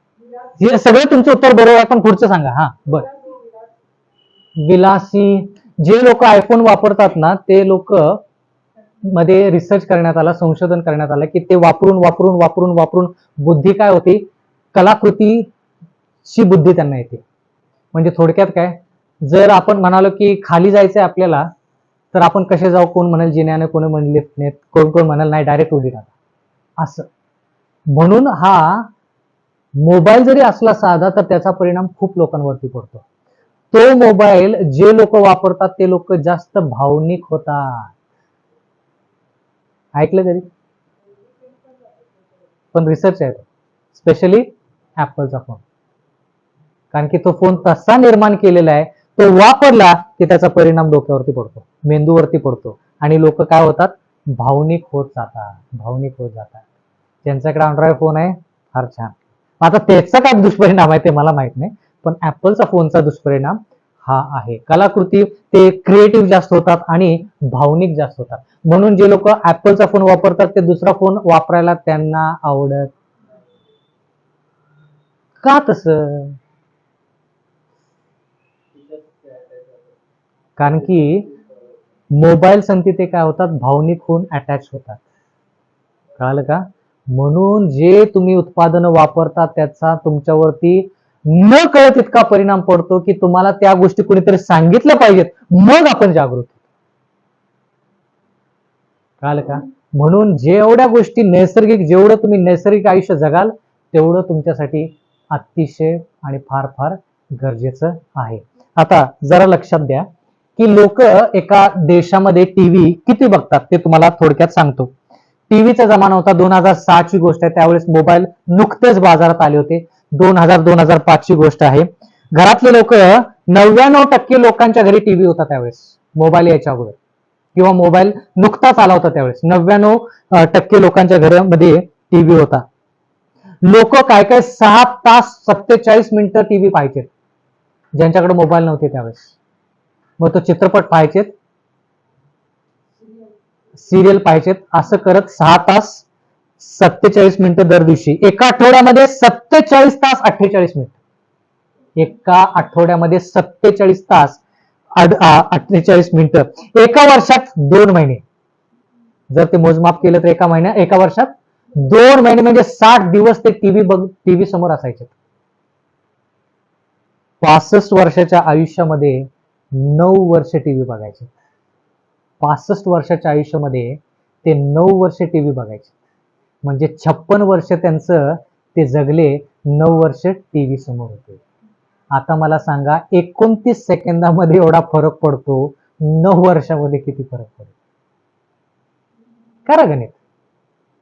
हे सगळं तुमचं उत्तर बरोबर आहे, पण पुढचं सांगा. हा बर, विलासी. जे लोक आयफोन वापरतात ना ते लोक मध्ये रिसर्च करण्यात आला, संशोधन करण्यात आलं की ते वापरून वापरून वापरून वापरून बुद्धी काय होती? कलाकृतीची बुद्धी त्यांना येते. म्हणजे थोडक्यात काय, जर आपण म्हणालो की खाली जायचंय आपल्याला, तर आपण कसे जाऊ? कोण म्हणाल जिन्याने, कोण म्हणेल लिफ्टने, कोण म्हणाल नाही डायरेक्ट उडी टाका, असं. म्हणून हा मोबाईल जरी असला साधा तर त्याचा परिणाम खूप लोकांवरती पडतो. तो मोबाईल जे लोक वापरतात ते लोक जास्त भावनिक होतात. ऐकलं कधी? पण रिसर्च आहे, स्पेशली ऍपलचा फोन. कारण की तो फोन तसा निर्माण केलेला आहे, तो वापरला की त्याचा परिणाम डोक्यावरती पडतो, मेंदूवरती पडतो आणि लोक काय होतात? भावनिक होत जातात, भावनिक होत जातात. ज्यांच्याकडे अँड्रॉइड फोन आहे फार छान. आता त्याचा काय दुष्परिणाम आहे ते मला माहित नाही, पण ऍपलचा फोनचा दुष्परिणाम हा आहे. कलाकृती, ते क्रिएटिव्ह जास्त होतात आणि भावनिक जास्त होतात. म्हणून जे लोक ऍपलचा फोन वापरतात ते दुसरा फोन वापरायला त्यांना आवडत. का तसं? कारण की मोबाईल संगती ते काय होतात? भावनिक होऊन अटॅच होतात. कळालं का? म्हणून जे तुम्ही उत्पादनं वापरतात त्याचा तुमच्यावरती न कळत इतका परिणाम पडतो की तुम्हाला त्या गोष्टी कोणीतरी सांगितल्या पाहिजेत, मग आपण जागृत. कळालं का? म्हणून जेवढ्या गोष्टी नैसर्गिक, जेवढं तुम्ही नैसर्गिक आयुष्य जगाल तेवढं तुमच्यासाठी अतिशय आणि फार फार गरजेचं आहे. आता जरा लक्षात द्या की लोक एका देशामध्ये टीव्ही किती बघतात ते तुम्हाला थोडक्यात सांगतो. टीव्हीचा जमाना होता, 2006ची गोष्ट आहे. त्यावेळेस मोबाईल नुकतेच बाजारात आले होते. 2000-2005ची गोष्ट आहे. घरातले लोक 99% लोकांच्या घरी टीव्ही होता त्यावेळेस, मोबाईल यायच्या अगोदर, किंवा मोबाईल नुकताच आला होता त्यावेळेस 99% लोकांच्या घरामध्ये टीव्ही होता. लोक काय 6 तास 47 मिनिटं टीव्ही पाहायचे ज्यांच्याकडे मोबाईल नव्हते त्यावेळेस. मग तो चित्रपट पाहायचेत, सिरियल पाहायचेत, असं करत 6 तास 47 मिनिटं दर दिवशी. एका आठवड्यामध्ये 47 तास 48 मिनिट. एका आठवड्यामध्ये 47 तास 48 मिनिटं. एका वर्षात 2 महिने जर ते मोजमाप केलं तर एका वर्षात 2 महिने म्हणजे 60 दिवस ते टीव्ही समोर असायचे. 65 वर्षाच्या आयुष्यामध्ये 9 वर्ष टीव्ही बघायचे. 65 वर्षाच्या आयुष्यामध्ये ते 9 वर्ष टीव्ही बघायचे, म्हणजे 56 वर्ष त्यांचं ते जगले, 9 वर्ष टीव्ही समोर होते. आता मला सांगा 29 सेकंदामध्ये एवढा फरक पडतो, 9 वर्षामध्ये किती फरक पडतो? करा गणित.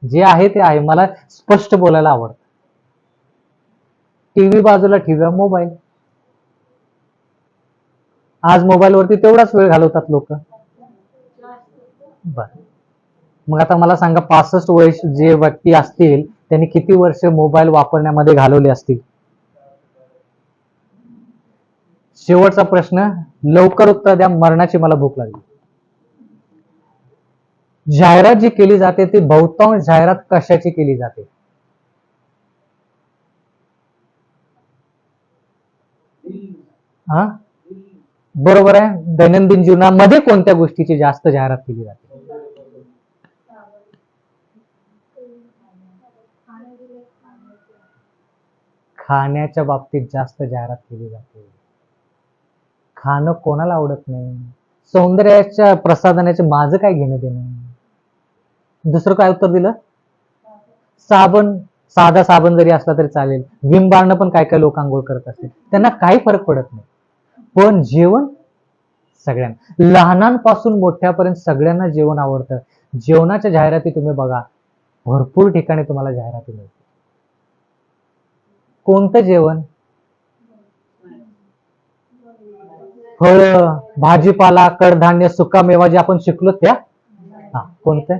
जे आहे ते आहे, मला स्पष्ट बोलायला आवडतं. टीव्ही बाजूला ठेवूया, मोबाईल. आज मोबाईलवरती तेवढाच वेळ घालवतात लोक. बर, मग आता मला सांगा 65 वर्ष जे व्यक्ती असतील त्यांनी किती वर्ष मोबाईल वापरण्यामध्ये घालवले असतील? शेवटचा प्रश्न, लवकर उत्तर द्या, मरणाची मला भूक लागली. जाहिरात जी केली जाते ती बहुतांश जाहिरात कशाची केली जाते? हा, बरोबर आहे. दैनंदिन जीवनामध्ये कोणत्या गोष्टीची जास्त जाहिरात केली जाते? खाण्याच्या बाबतीत जास्त जाहिरात केली जाते. खाणं कोणाला आवडत नाही? सौंदर्याच्या प्रसाधनाचे माझं काय घेणं देणं? दुसरं काय उत्तर दिलं? साबण, साधा साबण जरी असला तरी चालेल. विम बारनं पण काय काय लोक आंघोळ करत असतील, त्यांना काही फरक पडत नाही. पण जेवण सगळ्यांना, लहानांपासून मोठ्यापर्यंत सगळ्यांना जेवण आवडतं. जेवणाच्या जाहिराती तुम्ही बघा, भरपूर ठिकाणी तुम्हाला जाहिराती मिळते. कोणतं जेवण? फळ, भाजीपाला, कडधान्य, सुकामेवा जे आपण शिकलो त्या. कोणतं?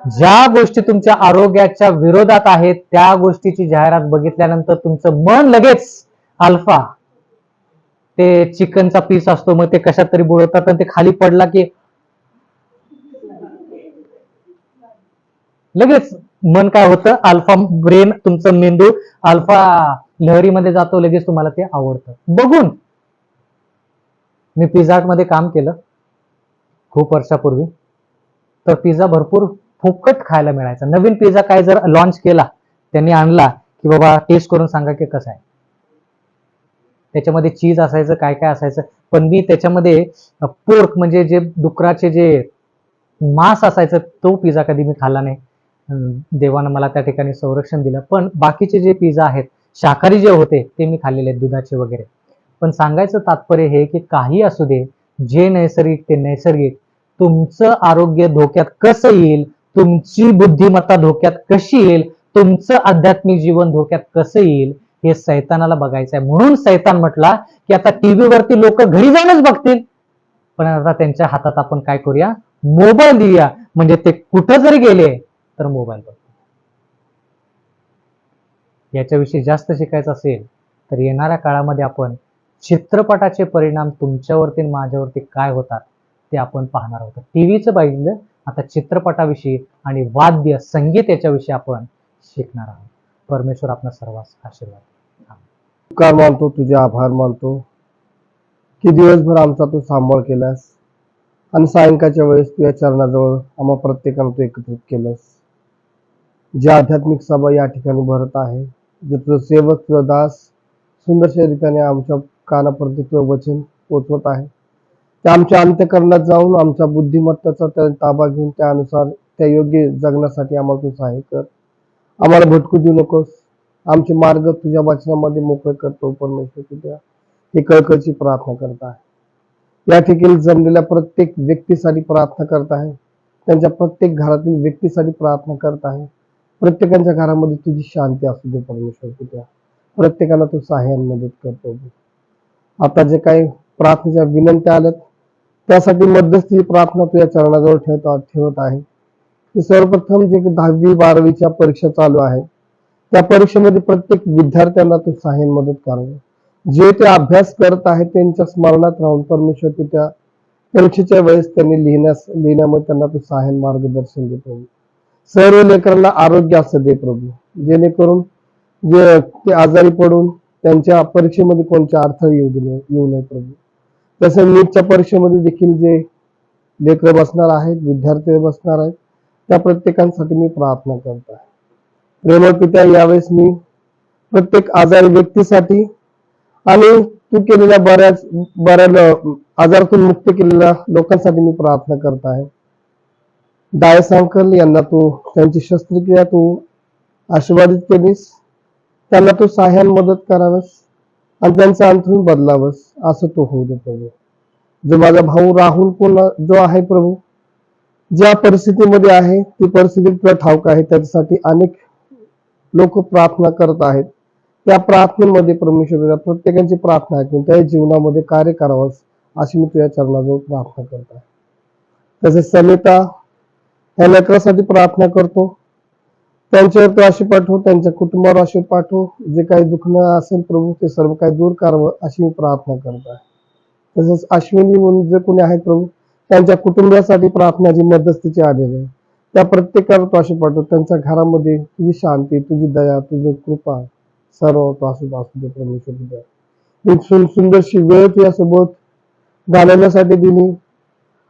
ज्या गोष्टी तुमच्या आरोग्याच्या विरोधात आहेत त्या गोष्टीची जाहिरात बघितल्यानंतर तुमचं मन लगेच अल्फा, ते चिकनचा पीस असतो, मग ते कशात तरी बुडवतात आणि ते खाली पडला की लगेच मन काय होतं? अल्फा ब्रेन, तुमचं मेंदू अल्फा लहरीमध्ये जातो, लगेच तुम्हाला ते आवडतं बघून. मी पिझ्झा हट मध्ये काम केलं खूप वर्षापूर्वी, तर पिझ्झा भरपूर फुकट खायला मिळायचा. नवीन पिझ्झा काय जर लॉन्च केला, त्यांनी आणला की बाबा टेस्ट करून सांगा की कसा आहे. त्याच्यामध्ये चीज असायचं, काय काय असायचं, पण मी त्याच्यामध्ये पोर्क म्हणजे जे डुकराचे जे मांस असायचं तो पिझ्झा कधी मी खाल्ला नाही. देवानं मला त्या ठिकाणी संरक्षण दिलं. पण बाकीचे जे पिझ्झा आहेत शाकाहारी जे होते ते मी खाल्लेले आहेत, दुधाचे वगैरे. पण सांगायचं तात्पर्य हे की काही असू दे, जे नैसर्गिक ते नैसर्गिक. तुमचं आरोग्य धोक्यात कसं येईल, तुमची बुद्धिमत्ता धोक्यात कशी येईल, तुमचं आध्यात्मिक जीवन धोक्यात कसं येईल, हे सैतानाला बघायचं आहे. म्हणून सैतान म्हटला की आता टीव्हीवरती लोक घरी जाऊनच बघतील, पण आता त्यांच्या हातात आपण काय करूया? मोबाईल देऊया, म्हणजे ते कुठं जरी गेले तर मोबाईल बघ. याच्याविषयी जास्त शिकायचं असेल तर येणाऱ्या काळामध्ये आपण चित्रपटाचे परिणाम तुमच्यावरती आणि माझ्यावरती काय होतात ते आपण पाहणार आहोत. टीव्हीचं पाहिलं, आता चित्रपटाविषयी आणि वाद्य संगीत याच्याविषयी आपण शिकणार आहोत. परमेश्वर आपला सर्वांस आशीर्वाद. उपकार मानतो, तुझे आभार मानतो की दिवसभर आमचा तू सांभाळ केलास आणि सायंकाळच्या वेळेस तुझ्या चरणाजवळ आम्हा प्रत्येकाला तू एकत्रित केलंस. जे आध्यात्मिक सभा या ठिकाणी भरत आहे, जे तुझं सेवक, तुझं दास सुंदरशा रीतीने आमच्या कानापर्यंत तुझं वचन पोचवत आहे, ते आमच्या अंत्यकरणात जाऊन आमच्या बुद्धिमत्तेचा त्या ताबा घेऊन त्यानुसार त्या योग्य जगण्यासाठी आम्हाला तू सहाय्य कर. आम्हाला भटकू देऊ नकोस. आमचे मार्ग तुझ्या वचनामध्ये मोकळे करतो परमेश्वर. तुझ्या ही कळकळीची प्रार्थना करत आहे. या ठिकाणी जमलेल्या प्रत्येक व्यक्तीसाठी प्रार्थना करत आहे, त्यांच्या प्रत्येक घरातील व्यक्तीसाठी प्रार्थना करत आहे. प्रत्येकाच्या घरामध्ये तुझी शांती असू दे परमेश्वर. तुझ्या प्रत्येकाला तू सहाय्य मदत करतो. आता जे काही प्रार्थनेच्या विनंत्या आल्यात त्यासाठी मध्यस्थी प्रार्थना तुझ्या चरणाजवळ ठेवत आहे. की सर्वप्रथम जे 10वी 12वीच्या परीक्षा चालू आहे त्या परीक्षेमध्ये प्रत्येक विद्यार्थ्यांना तू सहाय्य मदत करावी. जे ते अभ्यास करत आहेत त्यांच्या स्मरणात राहून परमेश्वर तू त्या परीक्षेच्या वेळेस त्यांनी लिहिण्यामध्ये त्यांना तू सहाय्य मार्गदर्शन देतो. सर्व लेकरांना आरोग्य असं दे प्रभू, जेणेकरून जे ते आजारी पडून त्यांच्या परीक्षेमध्ये कोणत्या अडथळे येऊ नये प्रभू. तसं नीटच्या परीक्षेमध्ये देखील जे लेकरं बसणार आहेत, विद्यार्थी बसणार आहेत, त्या प्रत्येकांसाठी मी प्रार्थना करत आहे. प्रेमळ पित्या, यावेळेस मी प्रत्येक आजारी व्यक्तीसाठी आणि तू केलेल्या बऱ्या आजारातून मुक्त केलेल्या लोकांसाठी मी प्रार्थना करत आहे. डायस अंकल यांना तू त्यांची शस्त्रक्रिया तू आशीर्वादित केलीस, त्यांना तू सहाय्याने मदत करावस आणि त्यांचं अंथरूण बदलावस, असं तू होऊ दे प्रभू. जो माझा भाऊ राहुल जो आहे प्रभू, ज्या परिस्थितीमध्ये आहे ती परिस्थिती तुला ठाऊक आहे, त्याच्यासाठी अनेक लोक प्रार्थना करत आहेत. त्या प्रार्थनेमध्ये परमेश्वर प्रत्येकाची प्रार्थना ऐकून त्या जीवनामध्ये कार्य करावंस अशी मी तुझ्या चरणाजवळ प्रार्थना करत आहे. तसेच समिता या लेकरासाठी प्रार्थना करतो, त्यांच्यावर तू आशीर्वाद पाठव, त्यांच्या कुटुंबावर आशीर्वाद पाठव, जे काही दुखणं असेल प्रभू ते सर्व काही दूर करावं अशी मी प्रार्थना करत आहे. तसेच अश्विनी म्हणून जे कोणी आहेत प्रभू, त्यांच्या कुटुंबासाठी प्रार्थना जी मध्यस्थीची आलेली आहे, त्या प्रत्येकाला तू आशीर्वाद पाठव, त्यांच्या घरामध्ये तुझी शांती, तुझी दया, तुझी कृपा सर्व तू असू दे परमेश्वर. एक सुंदरशी वेळ तुझ्यासोबत घालवण्यासाठी दिली.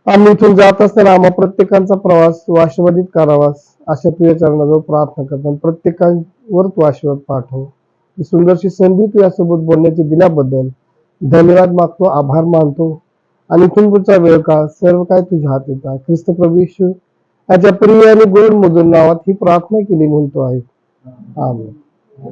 आम्ही इथून जात असताना आम्हा प्रत्येकांचा प्रवास तू आशीर्वादित करावास अशा तुझ्या चरणाजवळ प्रार्थना करताना प्रत्येकावर तू आशीर्वाद पाठव. ही सुंदरशी संधी तुझ्यासोबत बोलण्याची दिल्याबद्दल धन्यवाद मागतो, आभार मानतो. आणि इथून पुढचा वेळ काळ सर्व काय तुझ्या हात येतात. ख्रिस्त प्रभू येशू याच्या प्रिय आणि गोड मधुर नावात ही प्रार्थना केली म्हणतो आहे. आमेन.